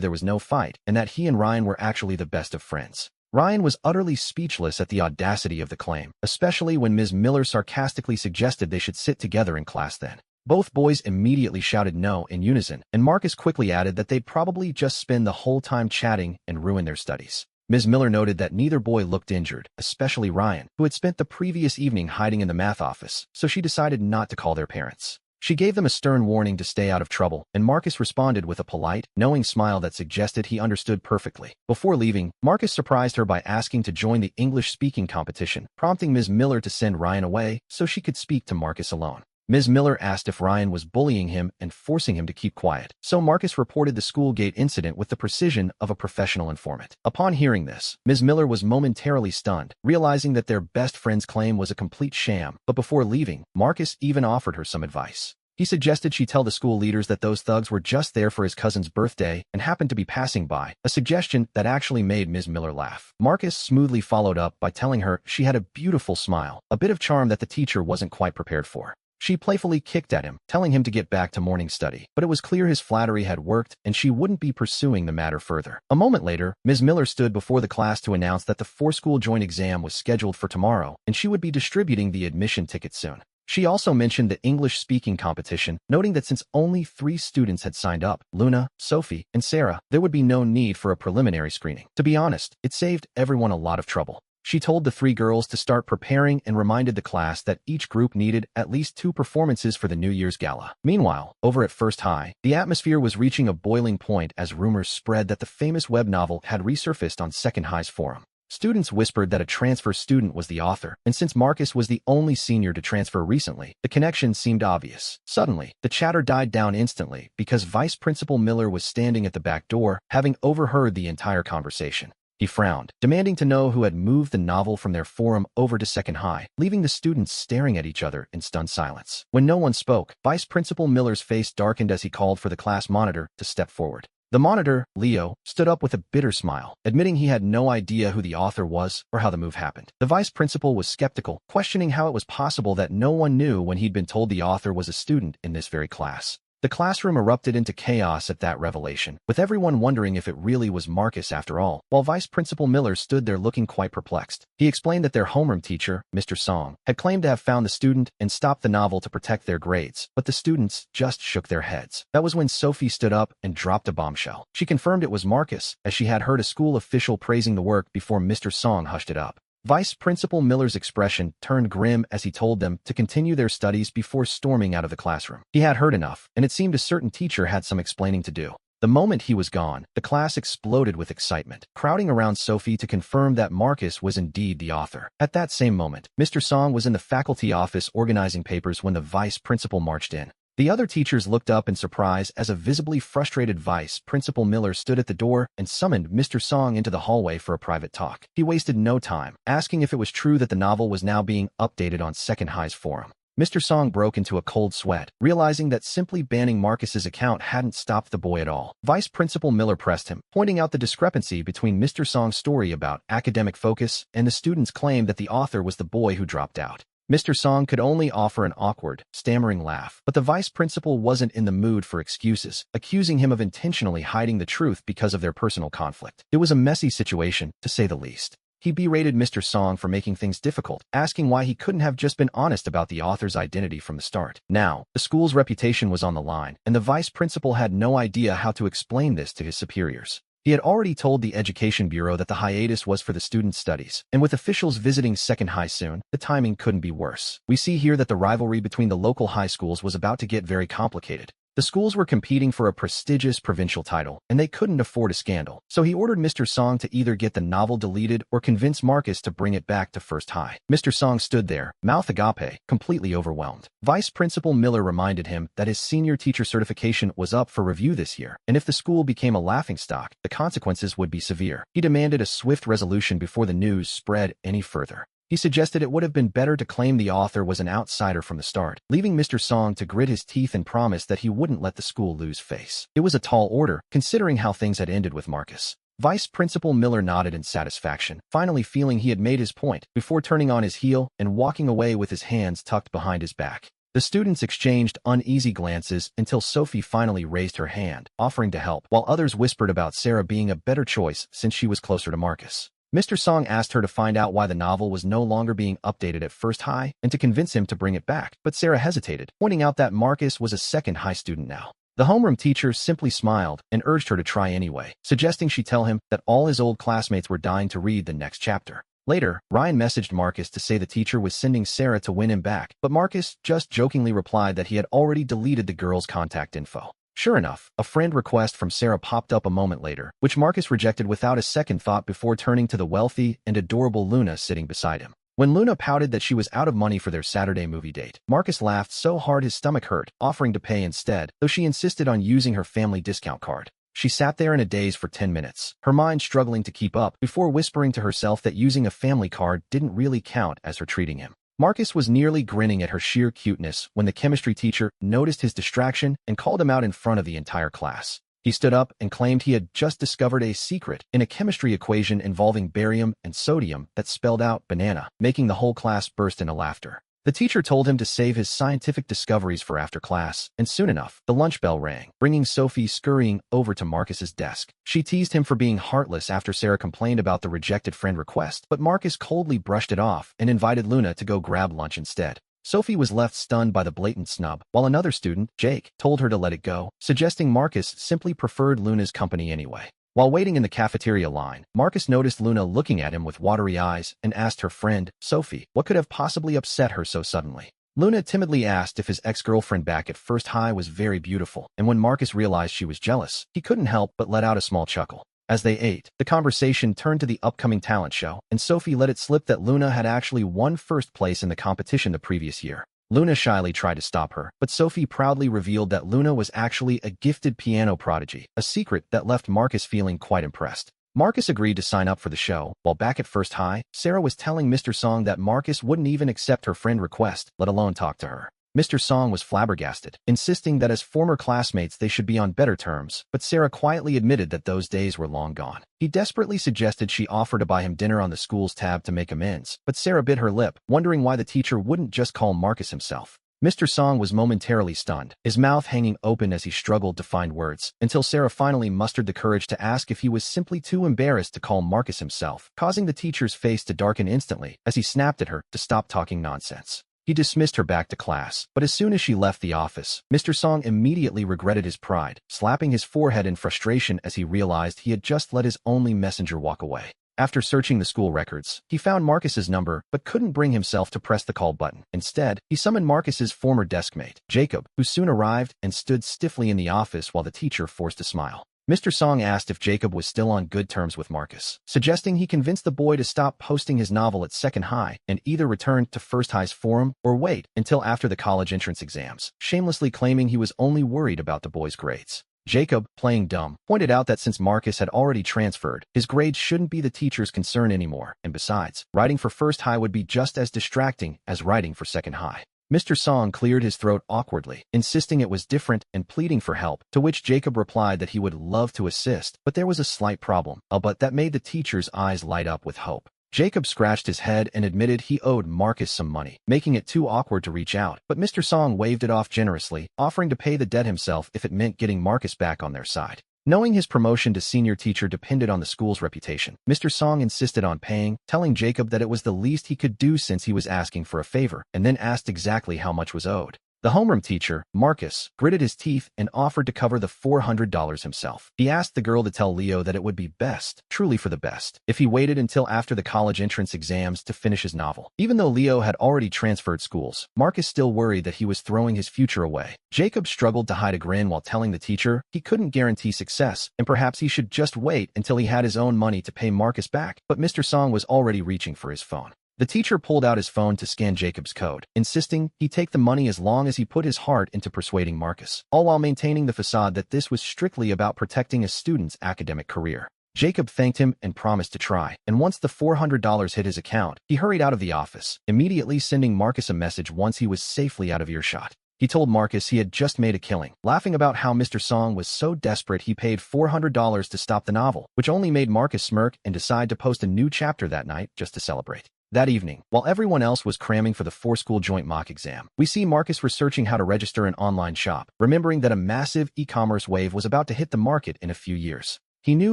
there was no fight and that he and Ryan were actually the best of friends. Ryan was utterly speechless at the audacity of the claim, especially when Ms. Miller sarcastically suggested they should sit together in class then. Both boys immediately shouted no in unison, and Marcus quickly added that they'd probably just spend the whole time chatting and ruin their studies. Ms. Miller noted that neither boy looked injured, especially Ryan, who had spent the previous evening hiding in the math office, so she decided not to call their parents. She gave them a stern warning to stay out of trouble, and Marcus responded with a polite, knowing smile that suggested he understood perfectly. Before leaving, Marcus surprised her by asking to join the English-speaking competition, prompting Ms. Miller to send Ryan away so she could speak to Marcus alone. Ms. Miller asked if Ryan was bullying him and forcing him to keep quiet, so Marcus reported the school gate incident with the precision of a professional informant. Upon hearing this, Ms. Miller was momentarily stunned, realizing that their best friend's claim was a complete sham, but before leaving, Marcus even offered her some advice. He suggested she tell the school leaders that those thugs were just there for his cousin's birthday and happened to be passing by, a suggestion that actually made Ms. Miller laugh. Marcus smoothly followed up by telling her she had a beautiful smile, a bit of charm that the teacher wasn't quite prepared for. She playfully kicked at him, telling him to get back to morning study, but it was clear his flattery had worked and she wouldn't be pursuing the matter further. A moment later, Ms. Miller stood before the class to announce that the four-school joint exam was scheduled for tomorrow, and she would be distributing the admission tickets soon. She also mentioned the English-speaking competition, noting that since only 3 students had signed up, Luna, Sophie, and Sarah, there would be no need for a preliminary screening. To be honest, it saved everyone a lot of trouble. She told the 3 girls to start preparing and reminded the class that each group needed at least 2 performances for the New Year's Gala. Meanwhile, over at First High, the atmosphere was reaching a boiling point as rumors spread that the famous web novel had resurfaced on Second High's forum. Students whispered that a transfer student was the author, and since Marcus was the only senior to transfer recently, the connection seemed obvious. Suddenly, the chatter died down instantly because Vice Principal Miller was standing at the back door, having overheard the entire conversation. He frowned, demanding to know who had moved the novel from their forum over to Second High, leaving the students staring at each other in stunned silence. When no one spoke, Vice Principal Miller's face darkened as he called for the class monitor to step forward. The monitor, Leo, stood up with a bitter smile, admitting he had no idea who the author was or how the move happened. The vice principal was skeptical, questioning how it was possible that no one knew when he'd been told the author was a student in this very class. The classroom erupted into chaos at that revelation, with everyone wondering if it really was Marcus after all, while Vice Principal Miller stood there looking quite perplexed. He explained that their homeroom teacher, Mr. Song, had claimed to have found the student and stopped the novel to protect their grades, but the students just shook their heads. That was when Sophie stood up and dropped a bombshell. She confirmed it was Marcus, as she had heard a school official praising the work before Mr. Song hushed it up. Vice Principal Miller's expression turned grim as he told them to continue their studies before storming out of the classroom. He had heard enough, and it seemed a certain teacher had some explaining to do. The moment he was gone, the class exploded with excitement, crowding around Sophie to confirm that Marcus was indeed the author. At that same moment, Mr. Song was in the faculty office organizing papers when the vice principal marched in. The other teachers looked up in surprise as a visibly frustrated Vice Principal Miller stood at the door and summoned Mr. Song into the hallway for a private talk. He wasted no time, asking if it was true that the novel was now being updated on Second High's forum. Mr. Song broke into a cold sweat, realizing that simply banning Marcus's account hadn't stopped the boy at all. Vice Principal Miller pressed him, pointing out the discrepancy between Mr. Song's story about academic focus and the student's claim that the author was the boy who dropped out. Mr. Song could only offer an awkward, stammering laugh, but the vice principal wasn't in the mood for excuses, accusing him of intentionally hiding the truth because of their personal conflict. It was a messy situation, to say the least. He berated Mr. Song for making things difficult, asking why he couldn't have just been honest about the author's identity from the start. Now, the school's reputation was on the line, and the vice principal had no idea how to explain this to his superiors. He had already told the Education Bureau that the hiatus was for the students' studies, and with officials visiting Second High soon, the timing couldn't be worse. We see here that the rivalry between the local high schools was about to get very complicated. The schools were competing for a prestigious provincial title, and they couldn't afford a scandal. So he ordered Mr. Song to either get the novel deleted or convince Marcus to bring it back to First High. Mr. Song stood there, mouth agape, completely overwhelmed. Vice Principal Miller reminded him that his senior teacher certification was up for review this year, and if the school became a laughingstock, the consequences would be severe. He demanded a swift resolution before the news spread any further. He suggested it would have been better to claim the author was an outsider from the start, leaving Mr. Song to grit his teeth and promise that he wouldn't let the school lose face. It was a tall order, considering how things had ended with Marcus. Vice Principal Miller nodded in satisfaction, finally feeling he had made his point, before turning on his heel and walking away with his hands tucked behind his back. The students exchanged uneasy glances until Sophie finally raised her hand, offering to help, while others whispered about Sarah being a better choice since she was closer to Marcus. Mr. Song asked her to find out why the novel was no longer being updated at First High and to convince him to bring it back, but Sarah hesitated, pointing out that Marcus was a second high student now. The homeroom teacher simply smiled and urged her to try anyway, suggesting she tell him that all his old classmates were dying to read the next chapter. Later, Ryan messaged Marcus to say the teacher was sending Sarah to win him back, but Marcus just jokingly replied that he had already deleted the girl's contact info. Sure enough, a friend request from Sarah popped up a moment later, which Marcus rejected without a second thought before turning to the wealthy and adorable Luna sitting beside him. When Luna pouted that she was out of money for their Saturday movie date, Marcus laughed so hard his stomach hurt, offering to pay instead, though she insisted on using her family discount card. She sat there in a daze for 10 minutes, her mind struggling to keep up, before whispering to herself that using a family card didn't really count as her treating him. Marcus was nearly grinning at her sheer cuteness when the chemistry teacher noticed his distraction and called him out in front of the entire class. He stood up and claimed he had just discovered a secret in a chemistry equation involving barium and sodium that spelled out banana, making the whole class burst into laughter. The teacher told him to save his scientific discoveries for after class, and soon enough, the lunch bell rang, bringing Sophie scurrying over to Marcus's desk. She teased him for being heartless after Sarah complained about the rejected friend request, but Marcus coldly brushed it off and invited Luna to go grab lunch instead. Sophie was left stunned by the blatant snub, while another student, Jake, told her to let it go, suggesting Marcus simply preferred Luna's company anyway. While waiting in the cafeteria line, Marcus noticed Luna looking at him with watery eyes and asked her friend, Sophie, what could have possibly upset her so suddenly. Luna timidly asked if his ex-girlfriend back at First High was very beautiful, and when Marcus realized she was jealous, he couldn't help but let out a small chuckle. As they ate, the conversation turned to the upcoming talent show, and Sophie let it slip that Luna had actually won first place in the competition the previous year. Luna shyly tried to stop her, but Sophie proudly revealed that Luna was actually a gifted piano prodigy, a secret that left Marcus feeling quite impressed. Marcus agreed to sign up for the show, while back at First High, Sarah was telling Mr. Song that Marcus wouldn't even accept her friend request, let alone talk to her. Mr. Song was flabbergasted, insisting that as former classmates they should be on better terms, but Sarah quietly admitted that those days were long gone. He desperately suggested she offer to buy him dinner on the school's tab to make amends, but Sarah bit her lip, wondering why the teacher wouldn't just call Marcus himself. Mr. Song was momentarily stunned, his mouth hanging open as he struggled to find words, until Sarah finally mustered the courage to ask if he was simply too embarrassed to call Marcus himself, causing the teacher's face to darken instantly as he snapped at her to stop talking nonsense. He dismissed her back to class, but as soon as she left the office, Mr. Song immediately regretted his pride, slapping his forehead in frustration as he realized he had just let his only messenger walk away. After searching the school records, he found Marcus's number but couldn't bring himself to press the call button. Instead, he summoned Marcus's former deskmate, Jacob, who soon arrived and stood stiffly in the office while the teacher forced a smile. Mr. Song asked if Jacob was still on good terms with Marcus, suggesting he convince the boy to stop posting his novel at Second High and either return to First High's forum or wait until after the college entrance exams, shamelessly claiming he was only worried about the boy's grades. Jacob, playing dumb, pointed out that since Marcus had already transferred, his grades shouldn't be the teacher's concern anymore, and besides, writing for First High would be just as distracting as writing for Second High. Mr. Song cleared his throat awkwardly, insisting it was different and pleading for help, to which Jacob replied that he would love to assist, but there was a slight problem, but that made the teacher's eyes light up with hope. Jacob scratched his head and admitted he owed Marcus some money, making it too awkward to reach out, but Mr. Song waved it off generously, offering to pay the debt himself if it meant getting Marcus back on their side. Knowing his promotion to senior teacher depended on the school's reputation, Mr. Song insisted on paying, telling Jacob that it was the least he could do since he was asking for a favor, and then asked exactly how much was owed. The homeroom teacher, Marcus, gritted his teeth and offered to cover the $400 himself. He asked the girl to tell Leo that it would be best, truly for the best, if he waited until after the college entrance exams to finish his novel. Even though Leo had already transferred schools, Marcus still worried that he was throwing his future away. Jacob struggled to hide a grin while telling the teacher he couldn't guarantee success, and perhaps he should just wait until he had his own money to pay Marcus back. But Mr. Song was already reaching for his phone. The teacher pulled out his phone to scan Jacob's code, insisting he take the money as long as he put his heart into persuading Marcus, all while maintaining the facade that this was strictly about protecting a student's academic career. Jacob thanked him and promised to try, and once the $400 hit his account, he hurried out of the office, immediately sending Marcus a message once he was safely out of earshot. He told Marcus he had just made a killing, laughing about how Mr. Song was so desperate he paid $400 to stop the novel, which only made Marcus smirk and decide to post a new chapter that night just to celebrate. That evening, while everyone else was cramming for the four-school joint mock exam, we see Marcus researching how to register an online shop, remembering that a massive e-commerce wave was about to hit the market in a few years. He knew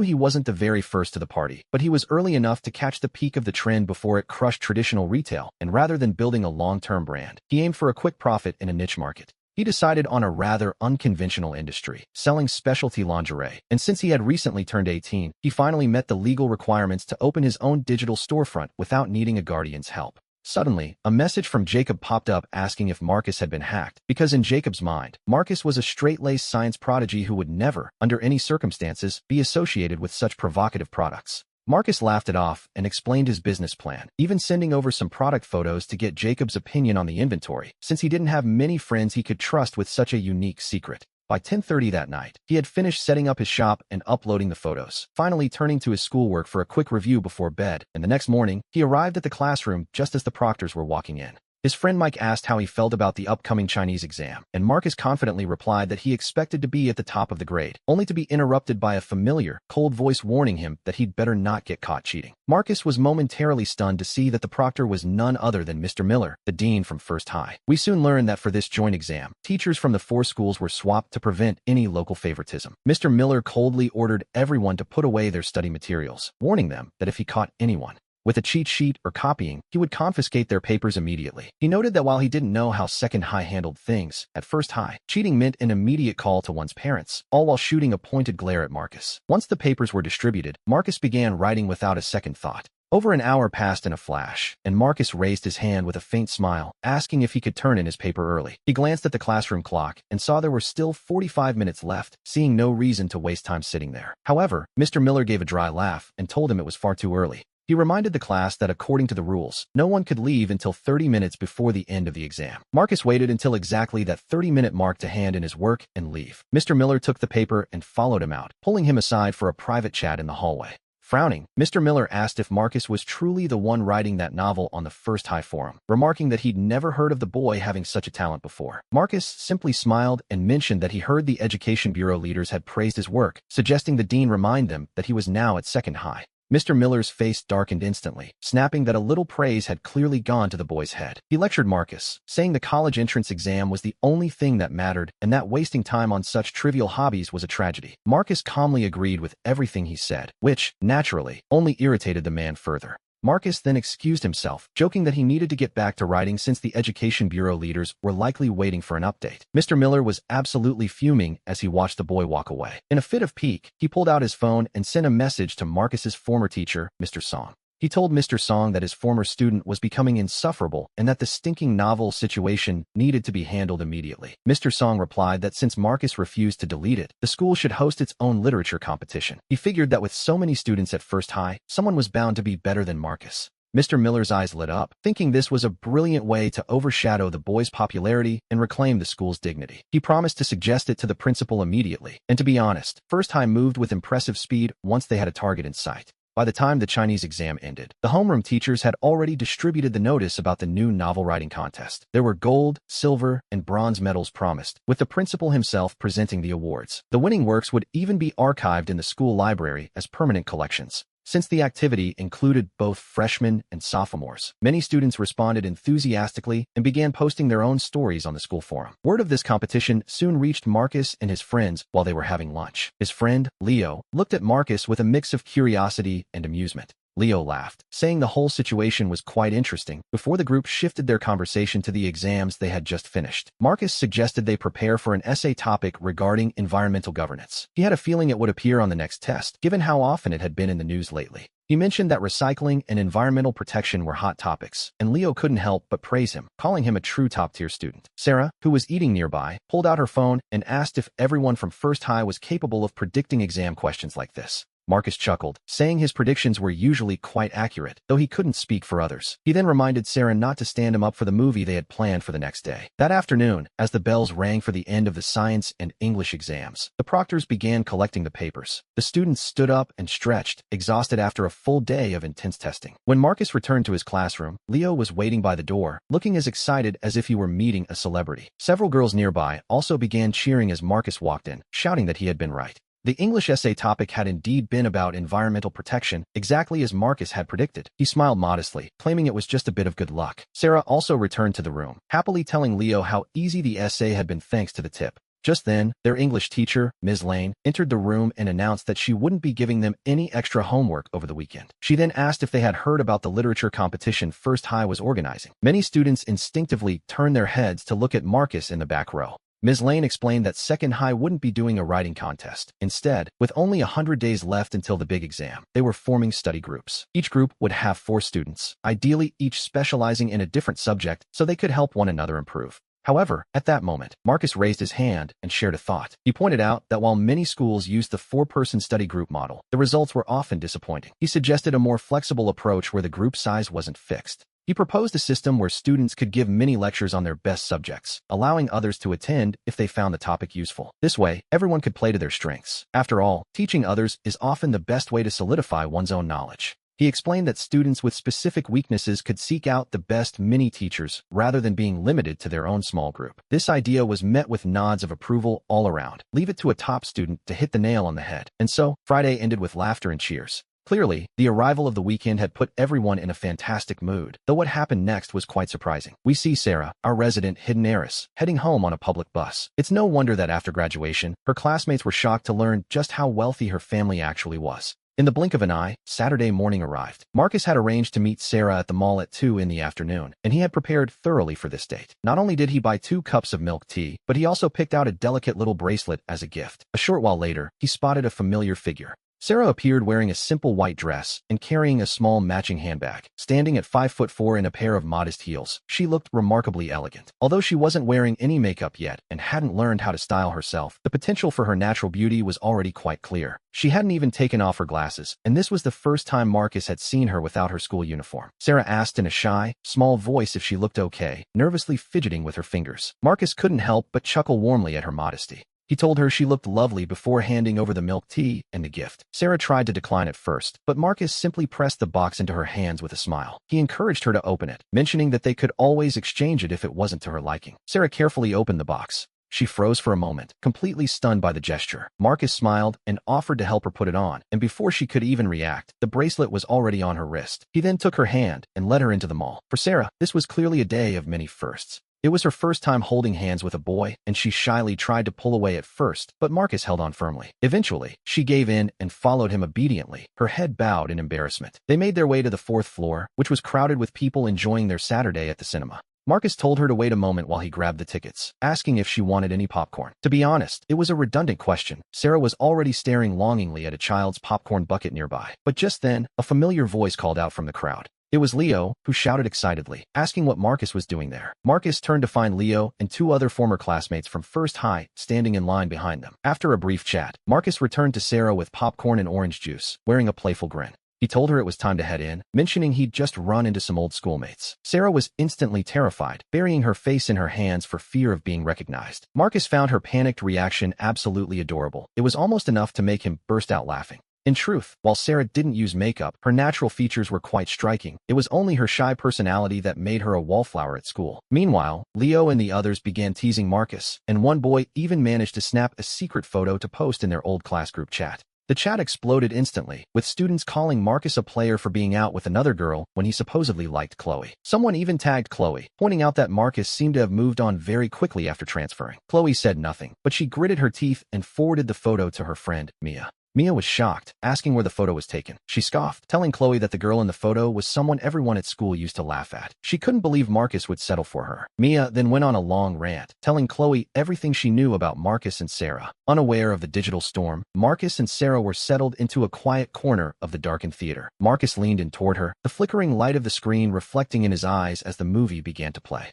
he wasn't the very first to the party, but he was early enough to catch the peak of the trend before it crushed traditional retail, and rather than building a long-term brand, he aimed for a quick profit in a niche market. He decided on a rather unconventional industry, selling specialty lingerie, and since he had recently turned 18, he finally met the legal requirements to open his own digital storefront without needing a guardian's help. Suddenly, a message from Jacob popped up asking if Marcus had been hacked, because in Jacob's mind, Marcus was a straight-laced science prodigy who would never, under any circumstances, be associated with such provocative products. Marcus laughed it off and explained his business plan, even sending over some product photos to get Jacob's opinion on the inventory, since he didn't have many friends he could trust with such a unique secret. By 10:30 that night, he had finished setting up his shop and uploading the photos, finally turning to his schoolwork for a quick review before bed, and the next morning, he arrived at the classroom just as the proctors were walking in. His friend Mike asked how he felt about the upcoming Chinese exam, and Marcus confidently replied that he expected to be at the top of the grade, only to be interrupted by a familiar, cold voice warning him that he'd better not get caught cheating. Marcus was momentarily stunned to see that the proctor was none other than Mr. Miller, the dean from First High. We soon learned that for this joint exam, teachers from the four schools were swapped to prevent any local favoritism. Mr. Miller coldly ordered everyone to put away their study materials, warning them that if he caught anyone with a cheat sheet or copying, he would confiscate their papers immediately. He noted that while he didn't know how Second High handled things, at First High, cheating meant an immediate call to one's parents, all while shooting a pointed glare at Marcus. Once the papers were distributed, Marcus began writing without a second thought. Over an hour passed in a flash, and Marcus raised his hand with a faint smile, asking if he could turn in his paper early. He glanced at the classroom clock and saw there were still 45 minutes left, seeing no reason to waste time sitting there. However, Mr. Miller gave a dry laugh and told him it was far too early. He reminded the class that according to the rules, no one could leave until 30 minutes before the end of the exam. Marcus waited until exactly that 30-minute mark to hand in his work and leave. Mr. Miller took the paper and followed him out, pulling him aside for a private chat in the hallway. Frowning, Mr. Miller asked if Marcus was truly the one writing that novel on the First High forum, remarking that he'd never heard of the boy having such a talent before. Marcus simply smiled and mentioned that he heard the Education Bureau leaders had praised his work, suggesting the dean remind them that he was now at Second High. Mr. Miller's face darkened instantly, snapping that a little praise had clearly gone to the boy's head. He lectured Marcus, saying the college entrance exam was the only thing that mattered and that wasting time on such trivial hobbies was a tragedy. Marcus calmly agreed with everything he said, which, naturally, only irritated the man further. Marcus then excused himself, joking that he needed to get back to writing since the Education Bureau leaders were likely waiting for an update. Mr. Miller was absolutely fuming as he watched the boy walk away. In a fit of pique, he pulled out his phone and sent a message to Marcus's former teacher, Mr. Song. He told Mr. Song that his former student was becoming insufferable and that the stinking novel situation needed to be handled immediately. Mr. Song replied that since Marcus refused to delete it, the school should host its own literature competition. He figured that with so many students at First High, someone was bound to be better than Marcus. Mr. Miller's eyes lit up, thinking this was a brilliant way to overshadow the boy's popularity and reclaim the school's dignity. He promised to suggest it to the principal immediately, and to be honest, First High moved with impressive speed once they had a target in sight. By the time the Chinese exam ended, the homeroom teachers had already distributed the notice about the new novel writing contest. There were gold, silver, and bronze medals promised, with the principal himself presenting the awards. The winning works would even be archived in the school library as permanent collections. Since the activity included both freshmen and sophomores, many students responded enthusiastically and began posting their own stories on the school forum. Word of this competition soon reached Marcus and his friends while they were having lunch. His friend, Leo, looked at Marcus with a mix of curiosity and amusement. Leo laughed, saying the whole situation was quite interesting before the group shifted their conversation to the exams they had just finished. Marcus suggested they prepare for an essay topic regarding environmental governance. He had a feeling it would appear on the next test, given how often it had been in the news lately. He mentioned that recycling and environmental protection were hot topics, and Leo couldn't help but praise him, calling him a true top-tier student. Sarah, who was eating nearby, pulled out her phone and asked if everyone from First High was capable of predicting exam questions like this. Marcus chuckled, saying his predictions were usually quite accurate, though he couldn't speak for others. He then reminded Sarah not to stand him up for the movie they had planned for the next day. That afternoon, as the bells rang for the end of the science and English exams, the proctors began collecting the papers. The students stood up and stretched, exhausted after a full day of intense testing. When Marcus returned to his classroom, Leo was waiting by the door, looking as excited as if he were meeting a celebrity. Several girls nearby also began cheering as Marcus walked in, shouting that he had been right. The English essay topic had indeed been about environmental protection, exactly as Marcus had predicted. He smiled modestly, claiming it was just a bit of good luck. Sarah also returned to the room, happily telling Leo how easy the essay had been thanks to the tip. Just then, their English teacher, Ms. Lane, entered the room and announced that she wouldn't be giving them any extra homework over the weekend. She then asked if they had heard about the literature competition First High was organizing. Many students instinctively turned their heads to look at Marcus in the back row. Ms. Lane explained that Second High wouldn't be doing a writing contest. Instead, with only 100 days left until the big exam, they were forming study groups. Each group would have 4 students, ideally each specializing in a different subject so they could help one another improve. However, at that moment, Marcus raised his hand and shared a thought. He pointed out that while many schools use the 4-person study group model, the results were often disappointing. He suggested a more flexible approach where the group size wasn't fixed. He proposed a system where students could give mini lectures on their best subjects, allowing others to attend if they found the topic useful. This way, everyone could play to their strengths. After all, teaching others is often the best way to solidify one's own knowledge. He explained that students with specific weaknesses could seek out the best mini-teachers rather than being limited to their own small group. This idea was met with nods of approval all around. Leave it to a top student to hit the nail on the head. And so, Friday ended with laughter and cheers. Clearly, the arrival of the weekend had put everyone in a fantastic mood, though what happened next was quite surprising. We see Sarah, our resident hidden heiress, heading home on a public bus. It's no wonder that after graduation, her classmates were shocked to learn just how wealthy her family actually was. In the blink of an eye, Saturday morning arrived. Marcus had arranged to meet Sarah at the mall at 2 in the afternoon, and he had prepared thoroughly for this date. Not only did he buy 2 cups of milk tea, but he also picked out a delicate little bracelet as a gift. A short while later, he spotted a familiar figure. Sarah appeared wearing a simple white dress and carrying a small matching handbag. Standing at 5'4" in a pair of modest heels, she looked remarkably elegant. Although she wasn't wearing any makeup yet and hadn't learned how to style herself, the potential for her natural beauty was already quite clear. She hadn't even taken off her glasses, and this was the first time Marcus had seen her without her school uniform. Sarah asked in a shy, small voice if she looked okay, nervously fidgeting with her fingers. Marcus couldn't help but chuckle warmly at her modesty. He told her she looked lovely before handing over the milk tea and the gift. Sarah tried to decline at first, but Marcus simply pressed the box into her hands with a smile. He encouraged her to open it, mentioning that they could always exchange it if it wasn't to her liking. Sarah carefully opened the box. She froze for a moment, completely stunned by the gesture. Marcus smiled and offered to help her put it on, and before she could even react, the bracelet was already on her wrist. He then took her hand and led her into the mall. For Sarah, this was clearly a day of many firsts. It was her first time holding hands with a boy, and she shyly tried to pull away at first, but Marcus held on firmly. Eventually, she gave in and followed him obediently, her head bowed in embarrassment. They made their way to the 4th floor, which was crowded with people enjoying their Saturday at the cinema. Marcus told her to wait a moment while he grabbed the tickets, asking if she wanted any popcorn. To be honest, it was a redundant question. Sarah was already staring longingly at a child's popcorn bucket nearby. But just then, a familiar voice called out from the crowd. It was Leo, who shouted excitedly, asking what Marcus was doing there. Marcus turned to find Leo and 2 other former classmates from First High standing in line behind them. After a brief chat, Marcus returned to Sarah with popcorn and orange juice, wearing a playful grin. He told her it was time to head in, mentioning he'd just run into some old schoolmates. Sarah was instantly terrified, burying her face in her hands for fear of being recognized. Marcus found her panicked reaction absolutely adorable. It was almost enough to make him burst out laughing. In truth, while Sarah didn't use makeup, her natural features were quite striking. It was only her shy personality that made her a wallflower at school. Meanwhile, Leo and the others began teasing Marcus, and one boy even managed to snap a secret photo to post in their old class group chat. The chat exploded instantly, with students calling Marcus a player for being out with another girl when he supposedly liked Chloe. Someone even tagged Chloe, pointing out that Marcus seemed to have moved on very quickly after transferring. Chloe said nothing, but she gritted her teeth and forwarded the photo to her friend, Mia. Mia was shocked, asking where the photo was taken. She scoffed, telling Chloe that the girl in the photo was someone everyone at school used to laugh at. She couldn't believe Marcus would settle for her. Mia then went on a long rant, telling Chloe everything she knew about Marcus and Sarah. Unaware of the digital storm, Marcus and Sarah were settled into a quiet corner of the darkened theater. Marcus leaned in toward her, the flickering light of the screen reflecting in his eyes as the movie began to play.